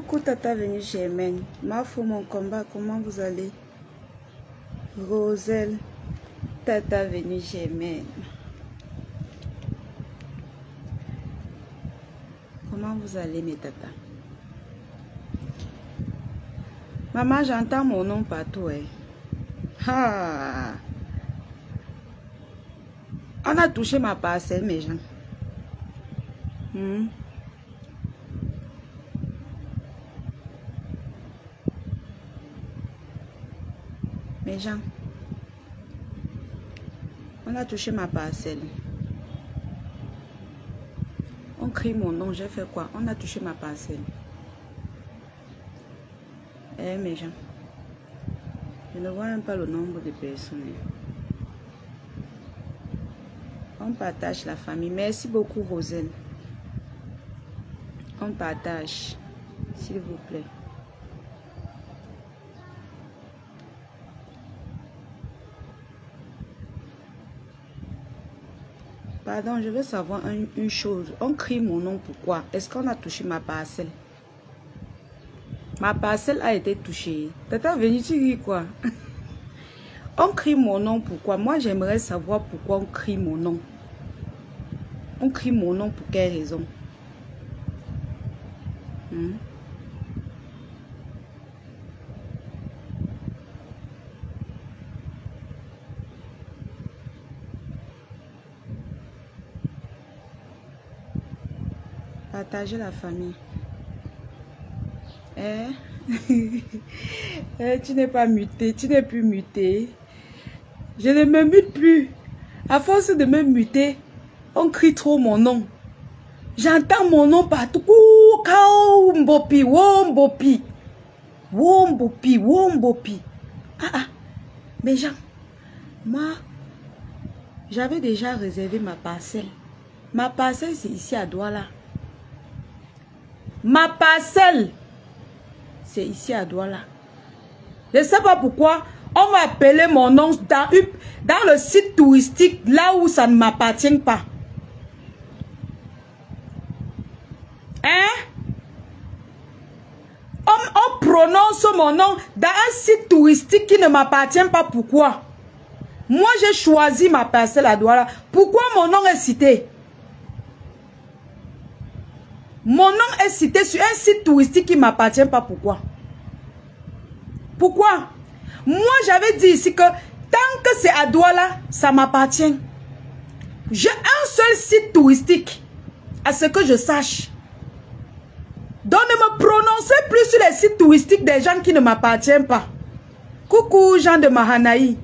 Coucou Tata venue chez Mène. Ma fou mon combat, comment vous allez? Roselle, Tata venue chez Mène. Comment vous allez mes tatas? Maman, j'entends mon nom partout. Hein. Ah. On a touché ma parcelle, mes gens. Mes gens. On a touché ma parcelle. On crie mon nom, j'ai fait quoi? On a touché ma parcelle. Eh, mes gens. Je ne vois même pas le nombre de personnes. On partage la famille. Merci beaucoup, Roselle. On partage, s'il vous plaît. Pardon, je veux savoir une chose. On crie mon nom, pourquoi? Est-ce qu'on a touché ma parcelle? Ma parcelle a été touchée. Tata venu, tu dis quoi? On crie mon nom, pourquoi? Moi, j'aimerais savoir pourquoi on crie mon nom. On crie mon nom pour quelle raison? Partager la famille. Tu n'es pas muté, tu n'es plus muté. Je ne me mute plus. À force de me muter, on crie trop mon nom. J'entends mon nom partout. Wombopi, Wombopi. Wombopi, Wombopi. Mais Jean, moi, j'avais déjà réservé ma parcelle. Ma parcelle, c'est ici à Douala. Ma parcelle, c'est ici à Douala. Je ne sais pas pourquoi on va appeler mon nom dans le site touristique, là où ça ne m'appartient pas. Hein? On prononce mon nom dans un site touristique qui ne m'appartient pas. Pourquoi? Moi, j'ai choisi ma parcelle à Douala. Pourquoi mon nom est cité? Mon nom est cité sur un site touristique qui ne m'appartient pas. Pourquoi? Pourquoi? Moi, j'avais dit ici que tant que c'est à Douala, ça m'appartient. J'ai un seul site touristique, à ce que je sache. Donc, ne me prononcez plus sur les sites touristiques des gens qui ne m'appartiennent pas. Coucou, Jean de Mahanaï.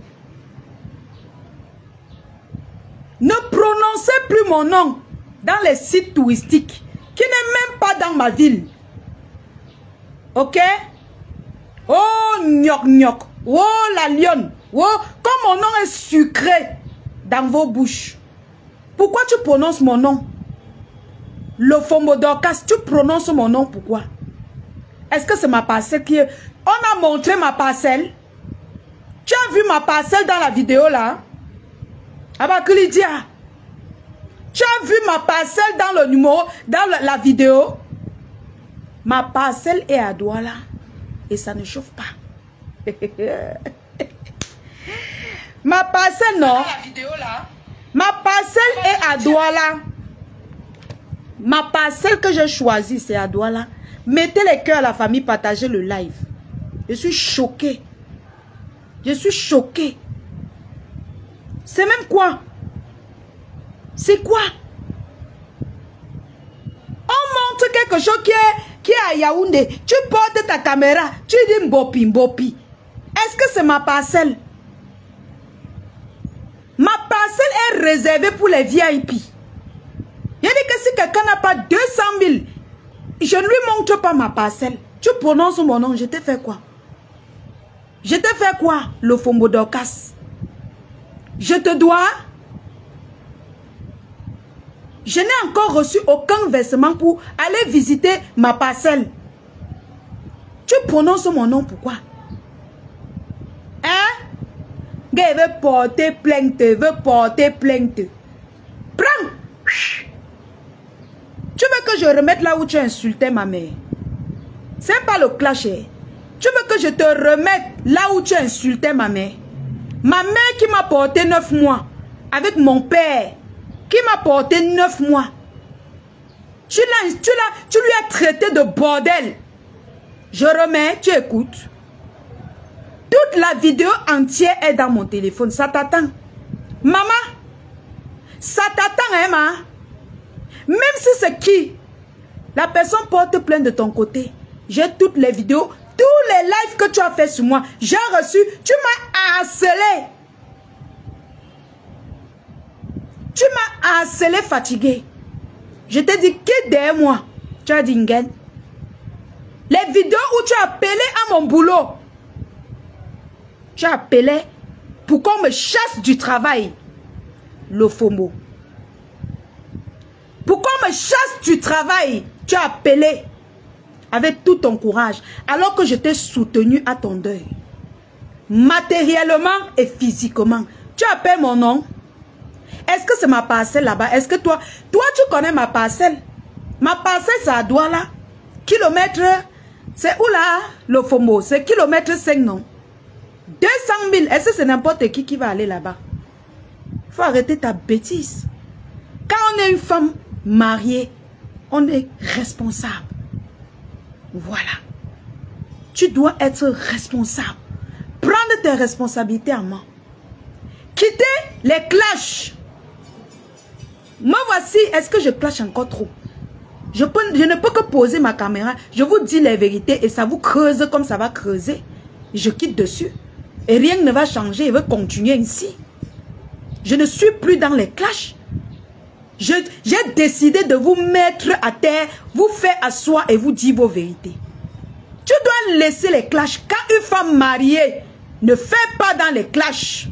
Ne prononcez plus mon nom dans les sites touristiques qui n'est même pas dans ma ville. Ok? Oh, gnoc, gnoc. Oh, la lionne. Oh, comme mon nom est sucré dans vos bouches. Pourquoi tu prononces mon nom? Le Fombodorcas, tu prononces mon nom, pourquoi? Est-ce que c'est ma parcelle qui est... On a montré ma parcelle. Tu as vu ma parcelle dans la vidéo là? Abakilidia. Tu as vu ma parcelle dans le numéro, dans la vidéo? Ma parcelle est à Douala. Et ça ne chauffe pas. Ma parcelle, non. La vidéo, là. Ma parcelle est à Douala. Ma parcelle que j'ai choisie, c'est à Douala. Mettez les cœurs à la famille, partagez le live. Je suis choquée. Je suis choquée. C'est même quoi? C'est quoi? On montre quelque chose qui est à Yaoundé. Tu portes ta caméra. Tu dis Mbopi, Mbopi. Est-ce que c'est ma parcelle? Ma parcelle est réservée pour les VIP. Il dit que si quelqu'un n'a pas 200 000, je ne lui montre pas ma parcelle. Tu prononces mon nom, je t'ai fait quoi? Je t'ai fait quoi, le Fombodorcas? Je te dois? Je n'ai encore reçu aucun versement pour aller visiter ma parcelle. Tu prononces mon nom, pourquoi? Hein? Il veut porter plainte, veut porter plainte. Prends! Tu veux que je remette là où tu as insulté ma mère? C'est pas le clash. Tu veux que je te remette là où tu insultais ma mère? Ma mère qui m'a porté 9 mois avec mon père, qui m'a porté 9 mois. Tu lui as traité de bordel. Je remets, tu écoutes. Toute la vidéo entière est dans mon téléphone. Ça t'attend. Maman, ça t'attend, hein, ma? Même si c'est qui, la personne porte plainte de ton côté. J'ai toutes les vidéos, tous les lives que tu as fait sur moi. J'ai reçu, tu m'as harcelé. Tu m'as harcelé, fatigué. Je t'ai dit, quitte derrière moi. Tu as dit, Ngen. Les vidéos où tu as appelé à mon boulot. Tu as appelé pour qu'on me chasse du travail. Lofomo. Pour qu'on me chasse du travail. Tu as appelé avec tout ton courage. Alors que je t'ai soutenu à ton deuil. Matériellement et physiquement. Tu appelles mon nom. Est-ce que c'est ma parcelle là-bas? Est-ce que toi tu connais ma parcelle? Ma parcelle, c'est à Douala. Kilomètre, c'est où là? Le FOMO, c'est kilomètre 5, non? 200 000. Est-ce que c'est n'importe qui va aller là-bas? Il faut arrêter ta bêtise. Quand on est une femme mariée, on est responsable. Voilà. Tu dois être responsable. Prendre tes responsabilités en main. Quitter les clashs. Moi voici, est-ce que je clash encore trop? Je ne peux que poser ma caméra. Je vous dis les vérités et ça vous creuse comme ça va creuser. Je quitte dessus. Et rien ne va changer. Je vais continuer ainsi. Je ne suis plus dans les clashs. J'ai décidé de vous mettre à terre, vous faire asseoir et vous dire vos vérités. Tu dois laisser les clashs. Quand une femme mariée ne fait pas dans les clashs,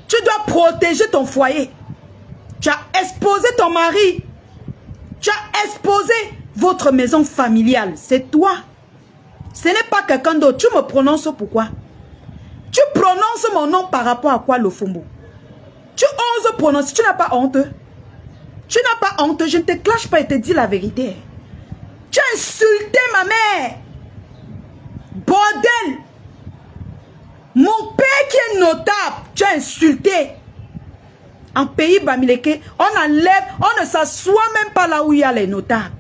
tu dois protéger ton foyer. Tu as exposé ton mari. Tu as exposé votre maison familiale. C'est toi. Ce n'est pas quelqu'un d'autre. Tu me prononces pourquoi? Tu prononces mon nom par rapport à quoi, Lofombo? Tu oses prononcer. Tu n'as pas honte. Tu n'as pas honte. Je ne te clash pas et te dis la vérité. Tu as insulté ma mère. Bordel. Mon père qui est notable. Tu as insulté. En pays Bamileke, on enlève, on ne s'assoit même pas là où il y a les notables.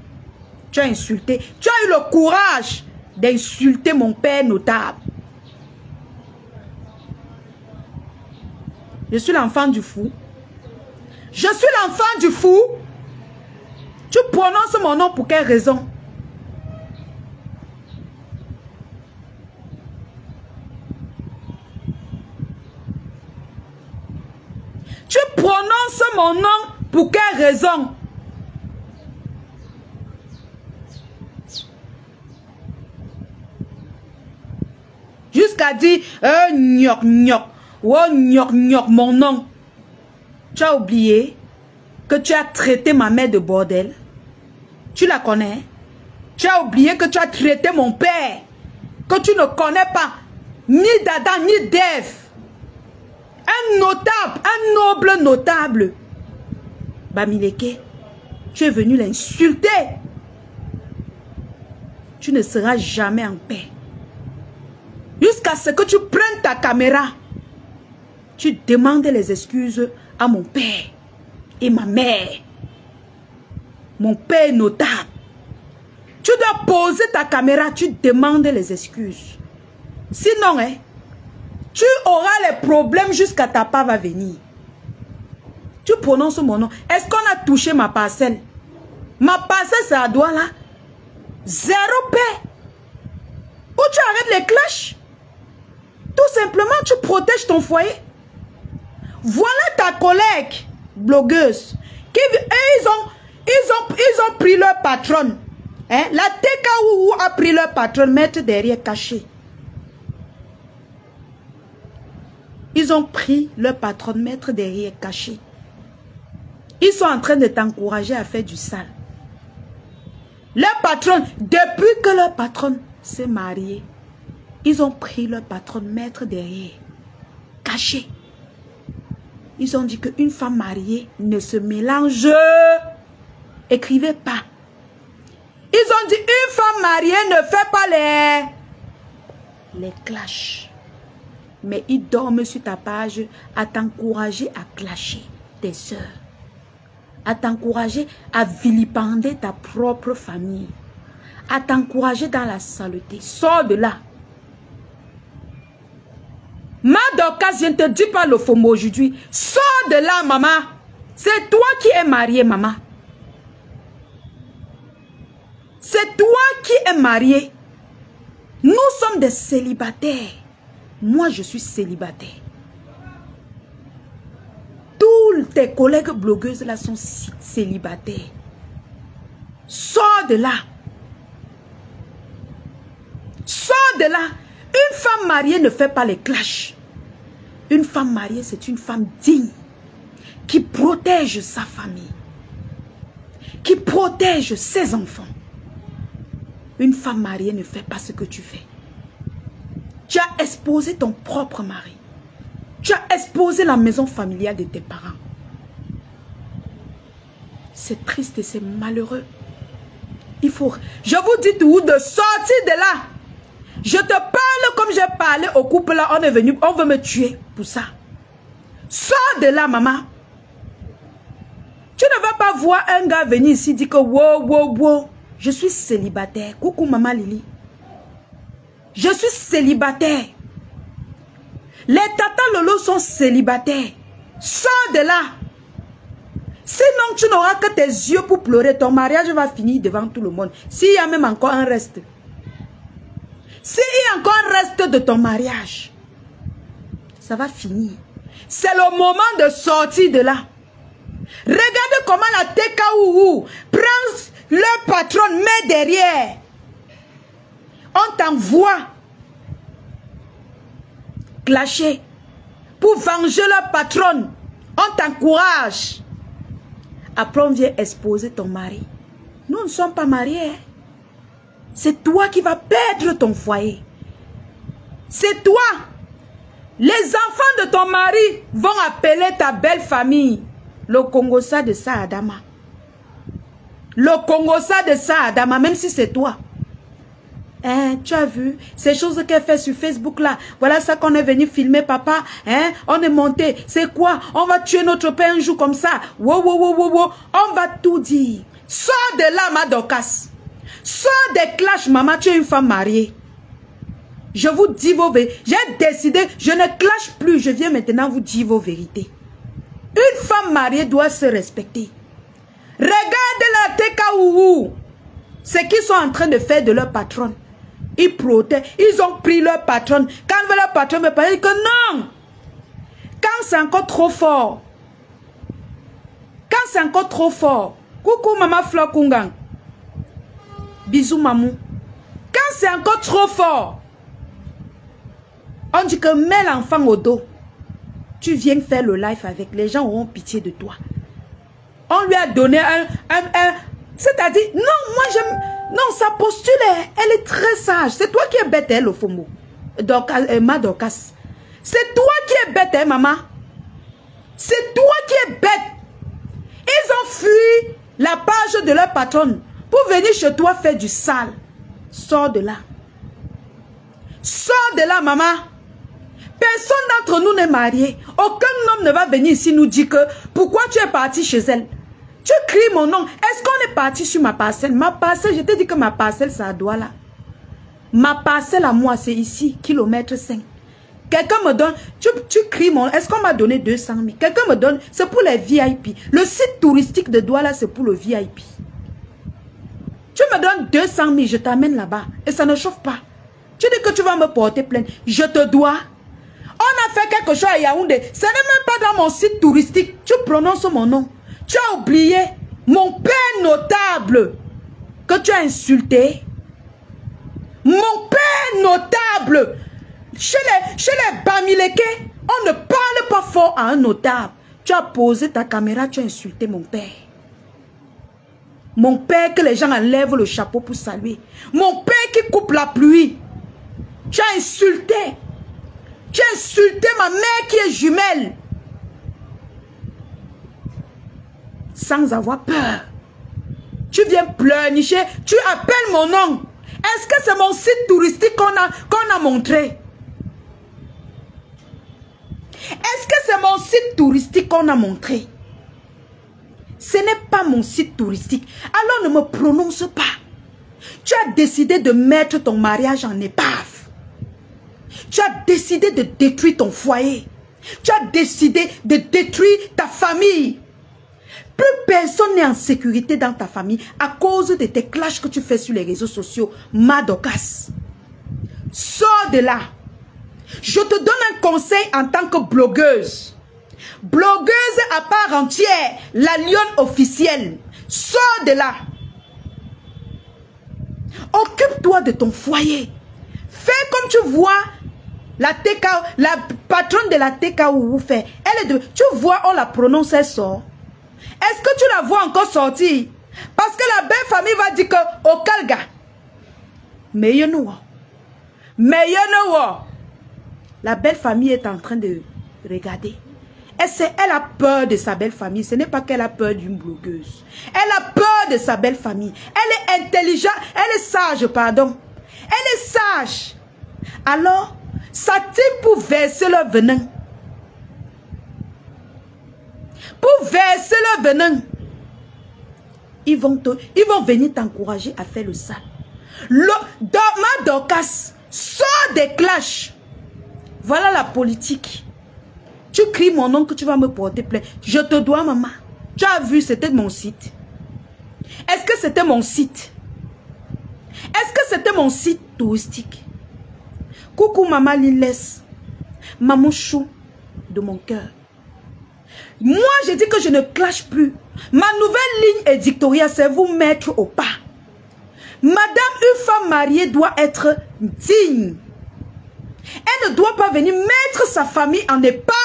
Tu as insulté. Tu as eu le courage d'insulter mon père notable. Je suis l'enfant du fou. Je suis l'enfant du fou. Tu prononces mon nom pour quelle raison? Tu prononces mon nom pour quelle raison? Jusqu'à dire, gnoc, gnoc, oh, gnoc, gnoc, mon nom. Tu as oublié que tu as traité ma mère de bordel. Tu la connais? Tu as oublié que tu as traité mon père, que tu ne connais pas, ni Dada, ni Dev. Un notable, un noble notable. Bamileke, tu es venu l'insulter. Tu ne seras jamais en paix. Jusqu'à ce que tu prennes ta caméra. Tu demandes les excuses à mon père et ma mère. Mon père notable. Tu dois poser ta caméra, tu demandes les excuses. Sinon, hein, tu auras les problèmes jusqu'à ta part va venir. Tu prononces mon nom. Est-ce qu'on a touché ma parcelle? Ma parcelle, c'est à Douala. Zéro paix. Ou tu arrêtes les clashs. Tout simplement, tu protèges ton foyer. Voilà ta collègue blogueuse. Ils ont pris leur patronne. Hein? La TKU a pris leur patronne, mettre derrière caché. Ils ont pris leur patronne, mettre derrière caché. Ils sont en train de t'encourager à faire du sale. Leur patronne, depuis que leur patronne s'est mariée, ils ont pris leur patronne, mettre derrière caché. Ils ont dit qu'une femme mariée ne se mélange. Écrivez pas. Ils ont dit, une femme mariée ne fait pas les clashs. Mais ils dorment sur ta page à t'encourager à clasher tes sœurs. À t'encourager à vilipender ta propre famille. À t'encourager dans la saleté. Sors de là. Ma Dorcas, je ne te dis pas le faux mot aujourd'hui. Sors de là, maman. C'est toi qui es mariée, maman. C'est toi qui es mariée. Nous sommes des célibataires. Moi, je suis célibataire. Tous tes collègues blogueuses là sont célibataires. Sors de là. Sors de là. Une femme mariée ne fait pas les clashs. Une femme mariée, c'est une femme digne. Qui protège sa famille. Qui protège ses enfants. Une femme mariée ne fait pas ce que tu fais. Tu as exposé ton propre mari. Tu as exposé la maison familiale de tes parents. C'est triste et c'est malheureux. Il faut... Je vous dis tout de sortir de là. Je te parle comme j'ai parlé au couple là. On est venu, on veut me tuer pour ça. Sors de là, maman. Tu ne vas pas voir un gars venir ici dire que wow, je suis célibataire. Coucou maman Lily. Je suis célibataire. Les tata Lolo sont célibataires. Sors de là. Sinon, tu n'auras que tes yeux pour pleurer. Ton mariage va finir devant tout le monde. S'il y a même encore un reste. S'il y a encore un reste de ton mariage, ça va finir. C'est le moment de sortir de là. Regardez comment la TKOU prend leur patron, met derrière. On t'envoie clasher pour venger leur patronne. On t'encourage. Après, on vient exposer ton mari. Nous ne sommes pas mariés. C'est toi qui vas perdre ton foyer. C'est toi. Les enfants de ton mari vont appeler ta belle famille le Congosa de Saadama. Le Congosa de Saadama, même si c'est toi. Hein, tu as vu ces choses qu'elle fait sur Facebook là. Voilà ça qu'on est venu filmer, papa. Hein, on est monté. C'est quoi? On va tuer notre père un jour comme ça. Wow. On va tout dire. Sors de là, ma Dorcas. Sors des clashs, maman. Tu es une femme mariée. Je vous dis vos vérités. J'ai décidé, je ne clash plus. Je viens maintenant vous dire vos vérités. Une femme mariée doit se respecter. Regardez la TKOU. Ce qu'ils sont en train de faire de leur patronne. Ils protègent. Ils ont pris leur patronne. Quand leur patronne me parle, que non. Quand c'est encore trop fort. Quand c'est encore trop fort. Coucou maman Fleur Kungang. Bisous mamou. Quand c'est encore trop fort. On dit que mets l'enfant au dos. Tu viens faire le live avec. Les gens auront pitié de toi. On lui a donné un c'est-à-dire, non, moi j'aime... Non, sa posture, elle est très sage. C'est toi qui es bête, elle, au FOMO. Ma Dorcas. C'est toi qui es bête, hein, maman. C'est toi qui es bête. Ils ont fui la page de leur patronne pour venir chez toi faire du sale. Sors de là. Sors de là, maman. Personne d'entre nous n'est marié. Aucun homme ne va venir ici nous dire que pourquoi tu es parti chez elle. Tu cries mon nom. Est-ce qu'on est parti sur ma parcelle? Ma parcelle, je t'ai dit que ma parcelle, c'est à Douala. Ma parcelle à moi, c'est ici, kilomètre 5. Quelqu'un me donne, tu cries mon nom. Est-ce qu'on m'a donné 200 000? Quelqu'un me donne, c'est pour les VIP. Le site touristique de Douala, c'est pour le VIP. Tu me donnes 200 000, je t'amène là-bas. Et ça ne chauffe pas. Tu dis que tu vas me porter plainte. Je te dois. On a fait quelque chose à Yaoundé. Ce n'est même pas dans mon site touristique. Tu prononces mon nom. Tu as oublié mon père notable que tu as insulté. Mon père notable. Chez les Bamileke, on ne parle pas fort à un notable. Tu as posé ta caméra, tu as insulté mon père. Mon père que les gens enlèvent le chapeau pour saluer. Mon père qui coupe la pluie. Tu as insulté. Tu as insulté ma mère qui est jumelle. Sans avoir peur. tu viens pleurnicher, tu appelles mon nom. Est-ce que c'est mon site touristique qu'on a montré? Est-ce que c'est mon site touristique qu'on a montré? Ce n'est pas mon site touristique. Alors ne me prononce pas. Tu as décidé de mettre ton mariage en épave. Tu as décidé de détruire ton foyer. Tu as décidé de détruire ta famille. Plus personne n'est en sécurité dans ta famille à cause de tes clashs que tu fais sur les réseaux sociaux. Madokas. Sors de là. Je te donne un conseil en tant que blogueuse. Blogueuse à part entière. La lionne officielle. Sors de là. Occupe-toi de ton foyer. Fais comme tu vois la patronne de la TKO fait. Elle est de, tu vois, on la prononce, elle sort. Est-ce que tu la vois encore sortir? Parce que la belle famille va dire que au Kalga. Mais you know. La belle famille est en train de regarder. Elle a peur de sa belle famille. Ce n'est pas qu'elle a peur d'une blogueuse. Elle a peur de sa belle famille. Elle est intelligente. Elle est sage, pardon. Elle est sage. Alors, ça tire pour verser leur venin. Pour verser leur venin. Ils vont venir t'encourager à faire le sale. Ma Dorcas, sors des clashs. Voilà la politique. Tu cries mon nom que tu vas me porter plainte. Je te dois, maman. Tu as vu, c'était mon site. Est-ce que c'était mon site? Est-ce que c'était mon site touristique? Coucou, maman Liles. Maman chou de mon cœur. Moi, je dis que je ne clash plus. Ma nouvelle ligne éditoriale, c'est vous mettre au pas. Madame, une femme mariée doit être digne. Elle ne doit pas venir mettre sa famille en épave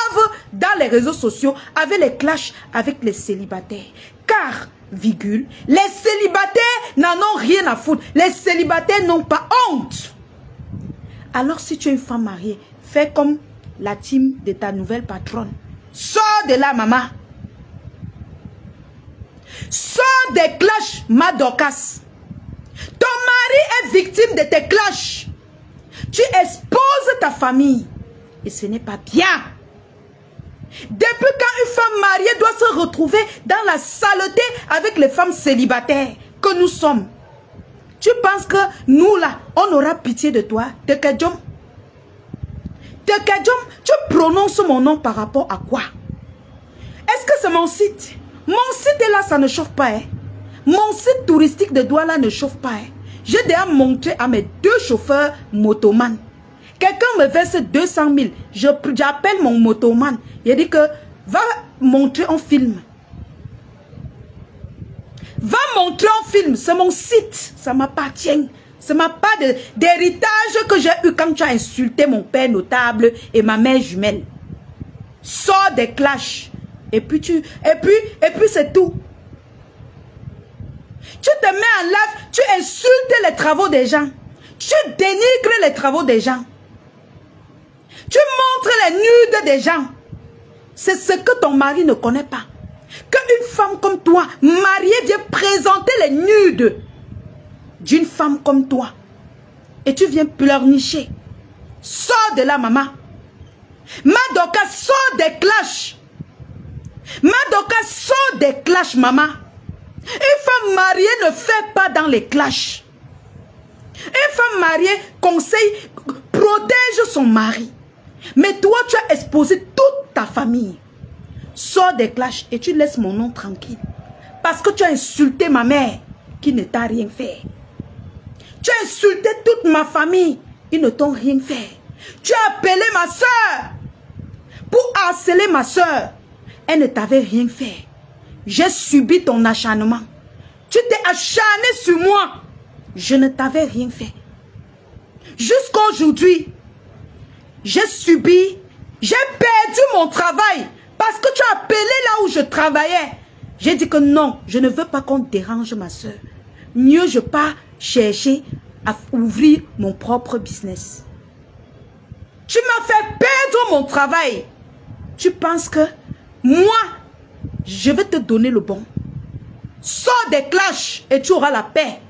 dans les réseaux sociaux avec les clashs avec les célibataires. Car, virgule, les célibataires n'en ont rien à foutre. Les célibataires n'ont pas honte. Alors si tu es une femme mariée, fais comme la team de ta nouvelle patronne. Sors de là, maman. Sors des clashs, ma Dorcas. Ton mari est victime de tes clashs. Tu exposes ta famille. Et ce n'est pas bien. Depuis quand une femme mariée doit se retrouver dans la saleté avec les femmes célibataires que nous sommes? Tu penses que nous là, on aura pitié de toi? Tekadjom, tu prononces mon nom par rapport à quoi? Est-ce que c'est mon site? Mon site est là, ça ne chauffe pas. Hein? Mon site touristique de Douala ne chauffe pas. Hein? J'ai déjà montré à mes 2 chauffeurs motoman. Quelqu'un me verse 200 000. J'appelle mon motoman. Il dit que va montrer un film. Va montrer un film. C'est mon site. Ça m'appartient. Ce n'est pas d'héritage que j'ai eu quand tu as insulté mon père notable et ma mère jumelle. Sors des clashs. Et puis c'est tout. Tu te mets en live, tu insultes les travaux des gens. Tu dénigres les travaux des gens. Tu montres les nudes des gens. C'est ce que ton mari ne connaît pas. Qu'une femme comme toi, mariée, vient présenter les nudes d'une femme comme toi. Et tu viens pleurnicher. Sors de là, maman. Madoka, sors des clashs. Madoka, sors des clashs, maman. Une femme mariée ne fait pas dans les clashs. Une femme mariée conseille, protège son mari. Mais toi, tu as exposé toute ta famille. Sors des clashs et tu laisses mon nom tranquille. Parce que tu as insulté ma mère qui ne t'a rien fait. Tu as insulté toute ma famille. Ils ne t'ont rien fait. Tu as appelé ma soeur pour harceler ma soeur. Elle ne t'avait rien fait. J'ai subi ton acharnement. Tu t'es acharné sur moi. Je ne t'avais rien fait. Jusqu'à aujourd'hui, j'ai subi, j'ai perdu mon travail. Parce que tu as appelé là où je travaillais. J'ai dit que non, je ne veux pas qu'on dérange ma soeur. Mieux je pars chercher à ouvrir mon propre business. Tu m'as fait perdre mon travail. Tu penses que moi, je vais te donner le bon. Sors des clashs et tu auras la paix.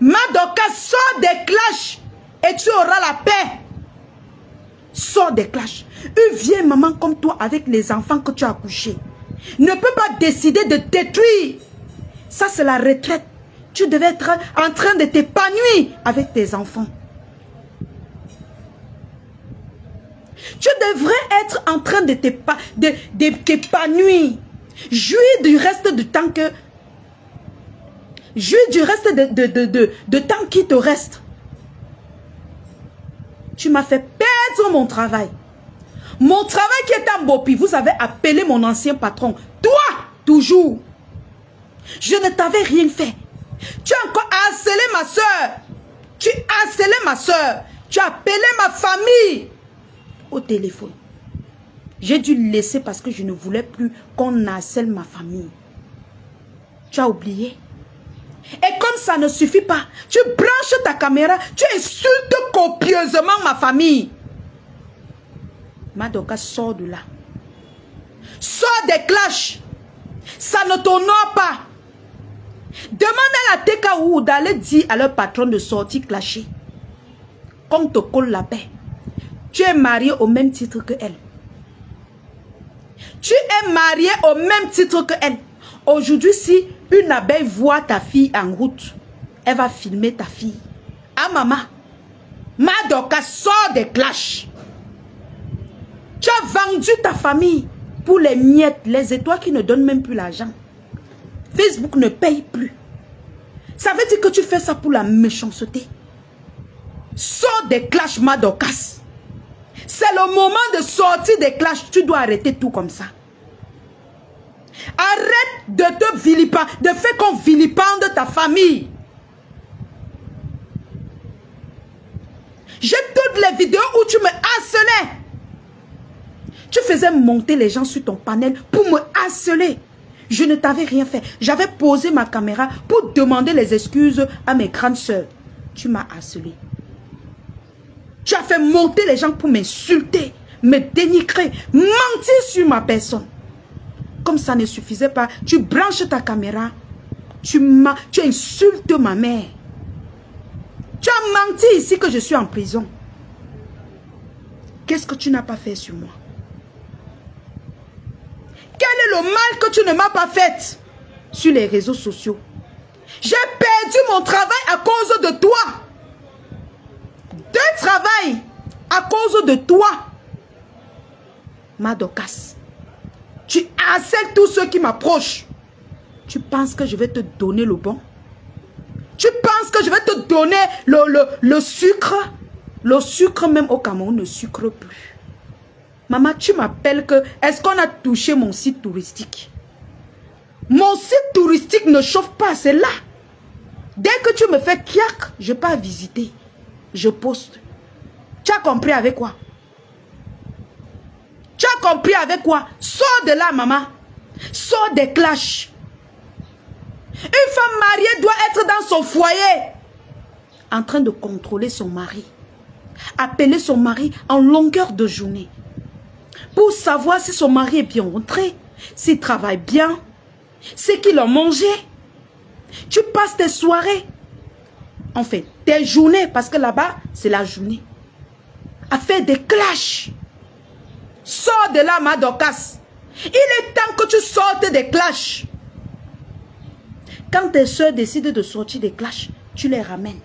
Madoka, sors des clashs et tu auras la paix. Sors des clashs. Une vieille maman comme toi avec les enfants que tu as accouchés ne peut pas décider de détruire. Ça, c'est la retraite. Tu devais être en train de t'épanouir avec tes enfants. Tu devrais être en train de t'épanouir. Jouir du reste du temps que... Jouir du reste de temps qui te reste. Tu m'as fait perdre mon travail. Mon travail qui est en Bopi. Vous avez appelé mon ancien patron. Toi, toujours. Je ne t'avais rien fait. Tu as encore harcelé ma soeur. Tu as harcelé ma soeur. Tu as appelé ma famille au téléphone. J'ai dû le laisser parce que je ne voulais plus qu'on harcèle ma famille. Tu as oublié. Et comme ça ne suffit pas, tu branches ta caméra, tu insultes copieusement ma famille. Madoka, sors de là. Sors des clashs. Ça ne t'honore pas. Demande à la TKO d'aller dire à leur patron de sortir clasher. Qu'on te colle la paix. Tu es marié au même titre que elle. Tu es marié au même titre que elle. Aujourd'hui, si une abeille voit ta fille en route, elle va filmer ta fille. Ah maman, Madoka, sort des clashs. Tu as vendu ta famille pour les miettes, les étoiles qui ne donnent même plus l'argent. Facebook ne paye plus. Ça veut dire que tu fais ça pour la méchanceté. Sors des clashs, Madokas. C'est le moment de sortir des clashs. Tu dois arrêter tout comme ça. Arrête de te vilipender, de faire qu'on vilipende ta famille. J'ai toutes les vidéos où tu me harcelais. Tu faisais monter les gens sur ton panel pour me harceler. Je ne t'avais rien fait. J'avais posé ma caméra pour demander les excuses à mes grandes sœurs. Tu m'as harcelé. Tu as fait monter les gens pour m'insulter, me dénigrer, mentir sur ma personne. Comme ça ne suffisait pas, tu branches ta caméra, tu insultes ma mère. Tu as menti ici que je suis en prison. Qu'est-ce que tu n'as pas fait sur moi? Quel est le mal que tu ne m'as pas fait sur les réseaux sociaux? J'ai perdu mon travail à cause de toi. 2 travails à cause de toi. Madokas. Tu harcèles tous ceux qui m'approchent. Tu penses que je vais te donner le bon? Tu penses que je vais te donner le sucre? Le sucre même au Cameroun ne sucre plus. Maman, tu m'appelles que... Est-ce qu'on a touché mon site touristique? Mon site touristique ne chauffe pas, c'est là. Dès que tu me fais kiak, je pars visiter. Je poste. Tu as compris avec quoi? Tu as compris avec quoi? Sors de là, maman. Sors des clashs. Une femme mariée doit être dans son foyer, en train de contrôler son mari. Appeler son mari en longueur de journée. Pour savoir si son mari est bien rentré, s'il travaille bien, c'est qu'il a mangé. Tu passes tes soirées, en fait, tes journées, parce que là-bas, c'est la journée, à faire des clashs. Sors de là, Madokas. Il est temps que tu sortes des clashs. Quand tes soeurs décident de sortir des clashs, tu les ramènes.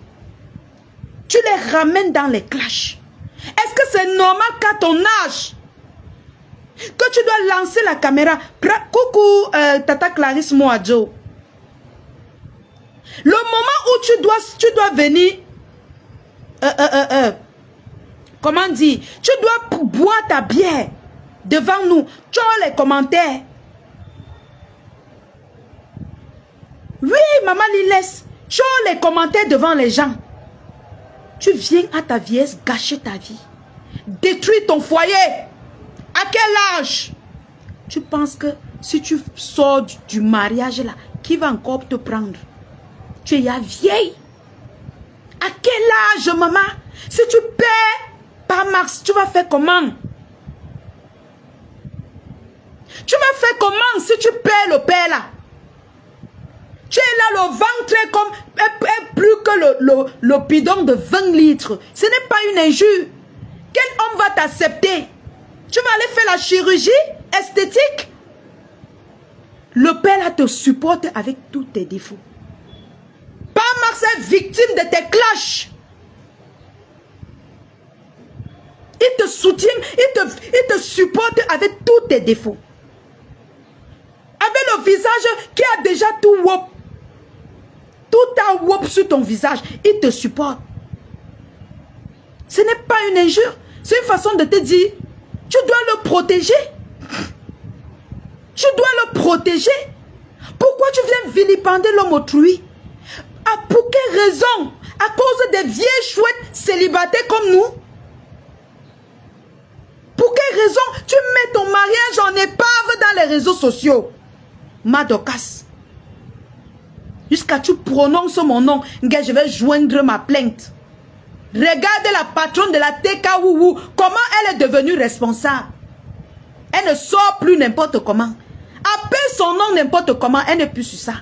Tu les ramènes dans les clashs. Est-ce que c'est normal qu'à ton âge, que tu dois lancer la caméra? Coucou, Tata Clarisse Moadjo. Le moment où tu dois venir, comment dire, tu dois boire ta bière devant nous. Tu as les commentaires. Oui, maman Lilès, tu as les commentaires devant les gens. Tu viens à ta vieillesse gâcher ta vie. Détruire ton foyer. À quel âge? Tu penses que si tu sors du mariage là, qui va encore te prendre? Tu es vieille. À quel âge, maman? Si tu perds par max, tu vas faire comment? Tu vas faire comment si tu perds le père là? Tu es là, le ventre est comme est plus que le bidon de 20 litres. Ce n'est pas une injure. Quel homme va t'accepter? Tu vas aller faire la chirurgie esthétique? Le père là te supporte avec tous tes défauts. Pas Marcel victime de tes clashs. Il te soutient, il te supporte avec tous tes défauts. Avec le visage qui a déjà tout wop. Tout a wop sur ton visage. Il te supporte. Ce n'est pas une injure. C'est une façon de te dire, tu dois le protéger. Tu dois le protéger. Pourquoi tu viens vilipender l'homme autrui? Pour quelle raison? À cause des vieilles chouettes célibataires comme nous? Pour quelle raison tu mets ton mariage en épave dans les réseaux sociaux? Madokas. Jusqu'à tu prononces mon nom, je vais joindre ma plainte. Regardez la patronne de la TKWU, comment elle est devenue responsable. Elle ne sort plus n'importe comment. Appelle son nom n'importe comment, elle n'est plus sur ça.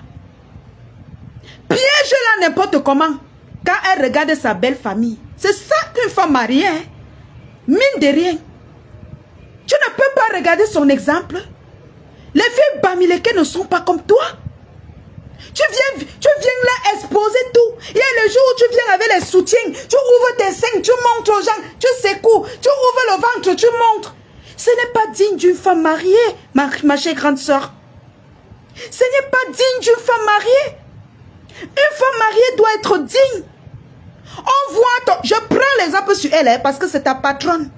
Piège-la n'importe comment. Quand elle regarde sa belle famille. C'est ça qu'une femme mariée. Hein? Mine de rien. Tu ne peux pas regarder son exemple. Les filles bamileke ne sont pas comme toi. Tu viens là exposer tout. Il y a le jour où tu viens avec les soutiens. Tu ouvres tes seins, tu montres aux gens. Tu secoues. Tu ouvres le ventre, tu montres. Ce n'est pas digne d'une femme mariée, ma chère grande soeur. Ce n'est pas digne d'une femme mariée. Une femme mariée doit être digne. On voit, je prends l'exemple sur elle, hein, parce que c'est ta patronne.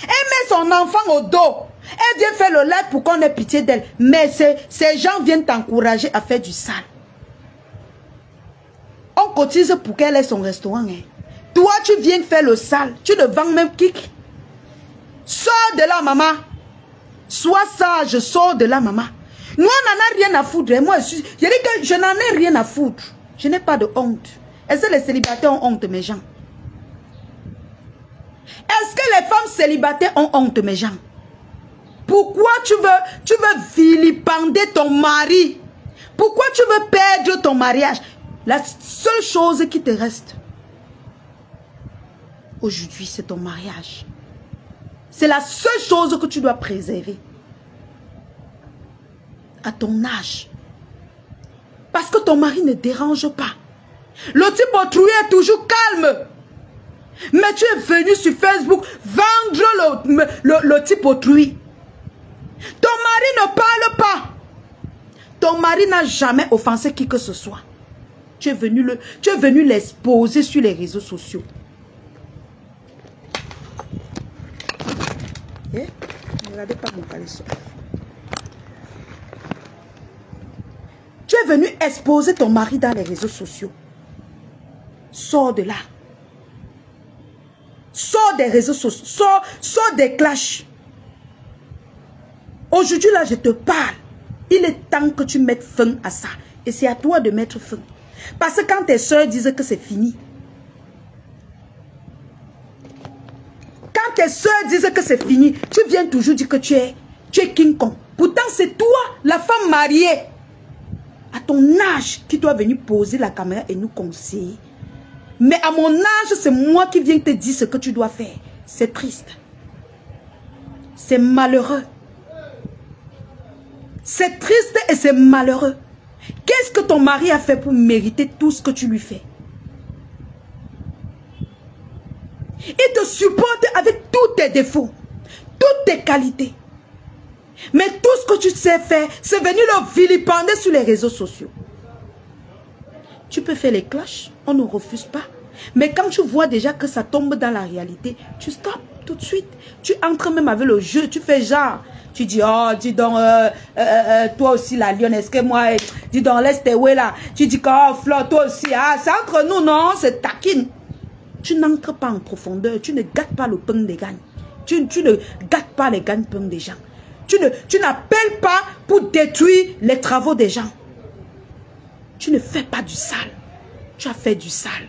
Elle met son enfant au dos. Elle vient faire le live pour qu'on ait pitié d'elle. Mais ces gens viennent t'encourager à faire du sale. On cotise pour qu'elle ait son restaurant. Hein. Toi, tu viens faire le sale. Tu ne vends même kick. Sors de là, maman. Sois sage, sors de là, maman. Nous, on n'en a rien à foutre. Moi, je dis que je n'en ai rien à foutre. Je n'ai pas de honte. Est-ce que les célibataires ont honte, mes gens? Est-ce que les femmes célibataires ont honte, mes gens? Pourquoi tu veux vilipender ton mari? Pourquoi tu veux perdre ton mariage? La seule chose qui te reste aujourd'hui, c'est ton mariage. C'est la seule chose que tu dois préserver. À ton âge. Parce que ton mari ne dérange pas. Le type autrui est toujours calme. Mais tu es venu sur Facebook vendre le type autrui. Ton mari ne parle pas. Ton mari n'a jamais offensé qui que ce soit. Tu es venu l'exposer sur les réseaux sociaux. Ne regardez pas mon caleçon. Tu es venu exposer ton mari dans les réseaux sociaux. Sors de là. Sors des réseaux sociaux. Sors des clashs. Aujourd'hui, là, je te parle. Il est temps que tu mettes fin à ça. Et c'est à toi de mettre fin. Parce que quand tes soeurs disent que c'est fini. Quand tes soeurs disent que c'est fini, tu viens toujours dire que tu es King Kong. Pourtant, c'est toi, la femme mariée, à ton âge, qui doit venir poser la caméra et nous conseiller. Mais à mon âge, c'est moi qui viens te dire ce que tu dois faire. C'est triste. C'est malheureux. C'est triste et c'est malheureux. Qu'est-ce que ton mari a fait pour mériter tout ce que tu lui fais? Il te supporte avec tous tes défauts, toutes tes qualités. Mais tout ce que tu sais faire, c'est venir le vilipender sur les réseaux sociaux. Tu peux faire les clashs, on ne refuse pas. Mais quand tu vois déjà que ça tombe dans la réalité, tu stoppes tout de suite. Tu entres même avec le jeu, tu fais genre. Tu dis, oh, dis donc, toi aussi la lionne, est-ce que moi, dis donc, laisse tes ouais là. Tu dis que, oh, Flo, toi aussi, ah, c'est entre nous, non, c'est taquine. Tu n'entres pas en profondeur, tu ne gâtes pas le pain des gagnes. Tu ne gâtes pas les gagne-pain des gens. Tu n'appelles pas pour détruire les travaux des gens. Tu ne fais pas du sale. Tu as fait du sale.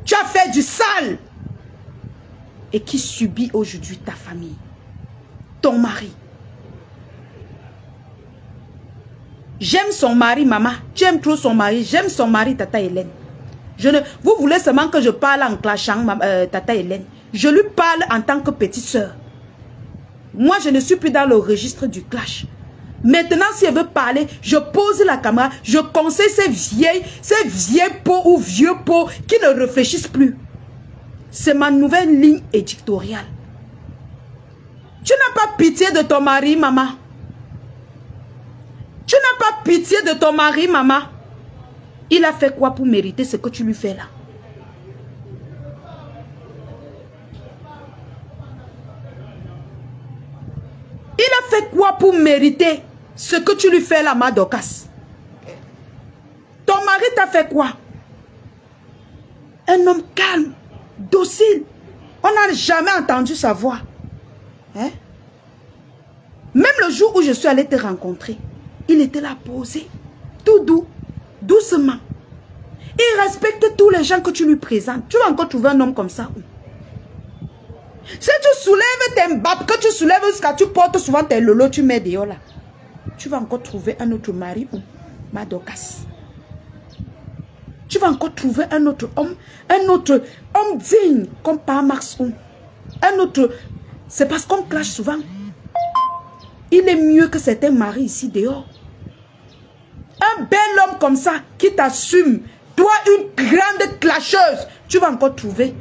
Tu as fait du sale. Et qui subit aujourd'hui ta famille? Ton mari. J'aime son mari, maman. Tu aimes trop son mari. J'aime son mari, Tata Hélène. Vous voulez seulement que je parle en clashant, Tata Hélène. Je lui parle en tant que petite sœur. Moi, je ne suis plus dans le registre du clash. Maintenant, si elle veut parler, je pose la caméra. Je conseille ces vieilles peaux ou vieux peaux qui ne réfléchissent plus. C'est ma nouvelle ligne éditoriale. Tu n'as pas pitié de ton mari, maman. Tu n'as pas pitié de ton mari, maman. Il a fait quoi pour mériter ce que tu lui fais là? Il a fait quoi pour mériter ce que tu lui fais là, ma Dorcas? Ton mari t'a fait quoi? Un homme calme, docile. On n'a jamais entendu sa voix. Hein? Même le jour où je suis allée te rencontrer, il était là posé, tout doux, doucement. Il respecte tous les gens que tu lui présentes. Tu vas encore trouver un homme comme ça où? Si tu soulèves tes mbap, que tu soulèves jusqu'à tu portes souvent tes lolos, tu mets dehors là. Tu vas encore trouver un autre mari ou ma Dorcas. Tu vas encore trouver un autre homme digne comme par Max ou un autre. C'est parce qu'on clash souvent. Il est mieux que certains maris ici dehors. Un bel homme comme ça qui t'assume, toi une grande clasheuse, tu vas encore trouver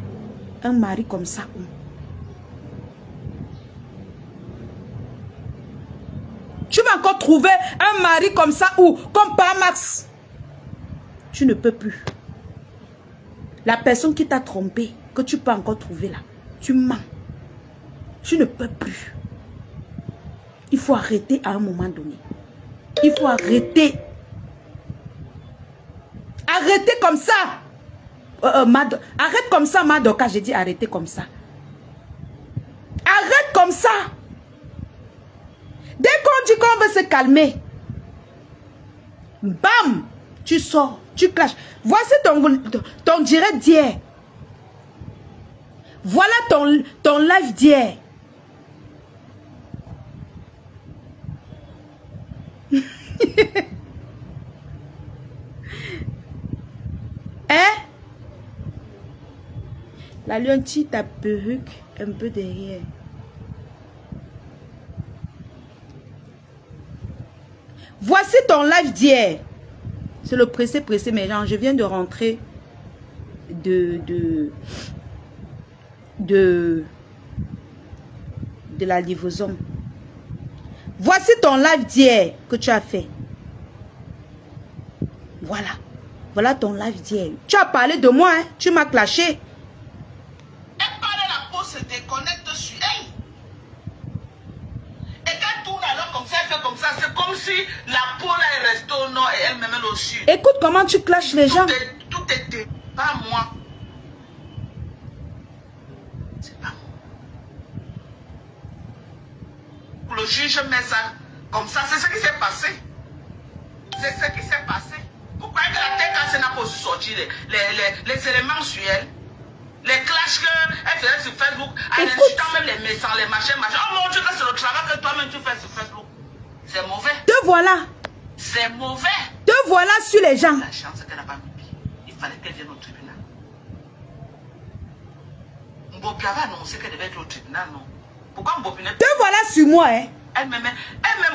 un mari comme ça où? Tu vas encore trouver un mari comme ça ou comme par Max. Tu ne peux plus. La personne qui t'a trompé, que tu peux encore trouver là, tu mens. Tu ne peux plus. Il faut arrêter à un moment donné. Il faut arrêter. Arrêtez comme ça. Arrête comme ça, ma Dorcas. J'ai dit arrêtez comme ça. Arrête comme ça. Dès qu'on dit qu'on veut se calmer, bam, tu sors, tu clashes. Voici ton direct d'hier. Voilà ton live d'hier. Hein? La lionne, ta perruque un peu derrière. Voici ton live d'hier. C'est le pressé, mais genre, je viens de rentrer de la livraison. Voici ton live d'hier que tu as fait. Voilà. Voilà ton live d'hier. Tu as parlé de moi, hein? Tu m'as clashé. Elle parle, la peau se déconnecte sur elle. Et quand tourne alors comme ça, elle fait comme ça. C'est comme si la peau là est restée au nord et elle-même elle au sud. Écoute comment tu clashes les gens. Tout était pas moi. C'est pas moi. Le juge met ça comme ça. C'est ce qui s'est passé. C'est ce qui s'est passé. Pourquoi que la tête quand n'a pas sorti les éléments sur elle, les clashs qu'elle faisait sur Facebook, en insultant même les messants, les machins. Oh mon Dieu, c'est le travail que toi-même tu fais sur Facebook. C'est mauvais. Te voilà. C'est mauvais. Te voilà sur les gens. La chance qu'elle n'a pas mis. Il fallait qu'elle vienne au tribunal. Mbopi avait annoncé qu'elle devait être au tribunal, non? Pourquoi Mbopi n'est pas? Te voilà sur moi, hein? Elle-même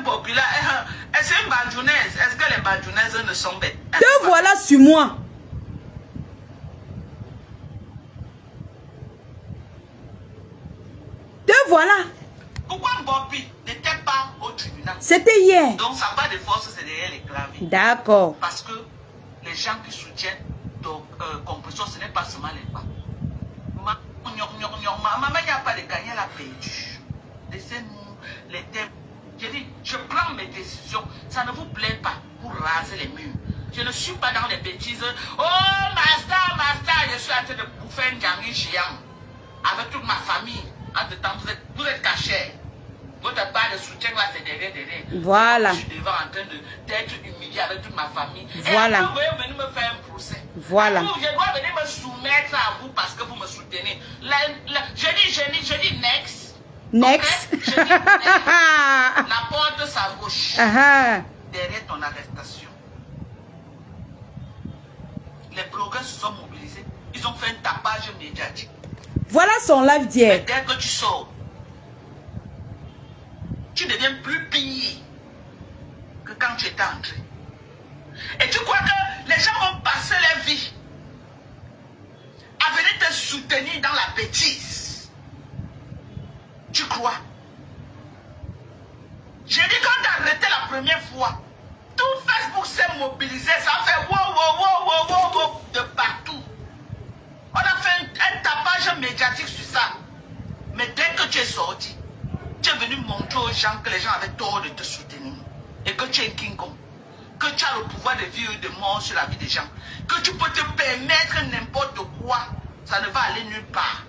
Mbopi là, c'est une bandounaise. Est-ce que les bandounaises ne sont bêtes? Te voilà sur moi. Te voilà. Pourquoi Mbopi n'était pas au tribunal? C'était hier. Donc sa part de force, c'est derrière les claviers. D'accord. Parce que les gens qui soutiennent compression, ce n'est pas seulement les pas. Maman, il n'y a pas de gagner, elle a perdu. Laissez-nous les thèmes. Je dis, je prends mes décisions. Ça ne vous plaît pas pour raser les murs. Je ne suis pas dans les bêtises. Oh, master, je suis en train de bouffer un gagné géant. Avec toute ma famille. En ce temps, vous êtes cachés. Votre part de soutien là, c'est derrière. Voilà. Je suis devant en train d'être humilié avec toute ma famille. Voilà. Et vous voulez venir me faire un procès. Voilà. Vous, je dois venir me soumettre à vous parce que vous me soutenez. Je dis next. Next. Okay? Je dis next. La porte s'approche. derrière ton arrestation, les blogueurs se sont mobilisés. Ils ont fait un tapage médiatique. Voilà son live d'hier. Mais dès que tu sors, tu deviens plus pillé que quand tu étais entré. Et tu crois que les gens vont passer leur vie à venir te soutenir dans la bêtise? Tu crois? J'ai dit quand tu as arrêté la première fois, tout Facebook s'est mobilisé, ça fait wow de partout. On a fait un tapage médiatique sur ça. Mais dès que tu es sorti, tu es venu montrer aux gens que les gens avaient tort de te soutenir. Et que tu es King Kong. Que tu as le pouvoir de vie ou de mort sur la vie des gens. Que tu peux te permettre n'importe quoi. Ça ne va aller nulle part.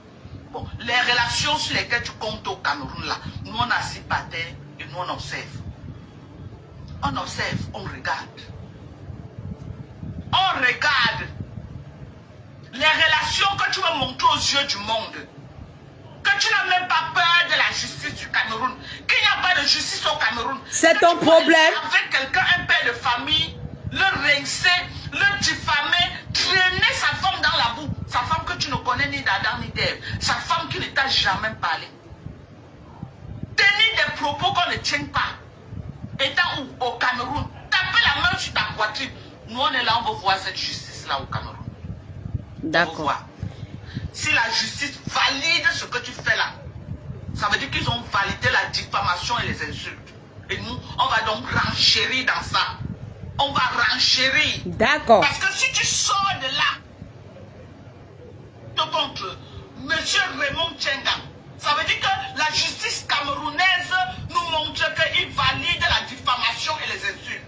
Bon, les relations sur lesquelles tu comptes au Cameroun, là, nous on assis par terre et nous on observe. On observe, on regarde. On regarde. Les relations que tu veux montrer aux yeux du monde. Que tu n'as même pas peur de la justice du Cameroun. Qu'il n'y a pas de justice au Cameroun. C'est ton problème. Avec quelqu'un, un père de famille, le rincer, le diffamer, traîner sa femme dans la boue. Sa femme que tu ne connais ni d'Adam ni d'Ève. Sa femme qui ne t'a jamais parlé. Tenir des propos qu'on ne tient pas. Étant où? Au Cameroun. Taper la main sur ta poitrine. Nous on est là, on va voir cette justice-là au Cameroun. D'accord. Si la justice valide ce que tu fais là, ça veut dire qu'ils ont validé la diffamation et les insultes. Et nous, on va donc renchérir dans ça. On va renchérir. D'accord. Parce que si tu sors de là, contre M. Raymond Tchenga, ça veut dire que la justice camerounaise nous montre qu'il valide la diffamation et les insultes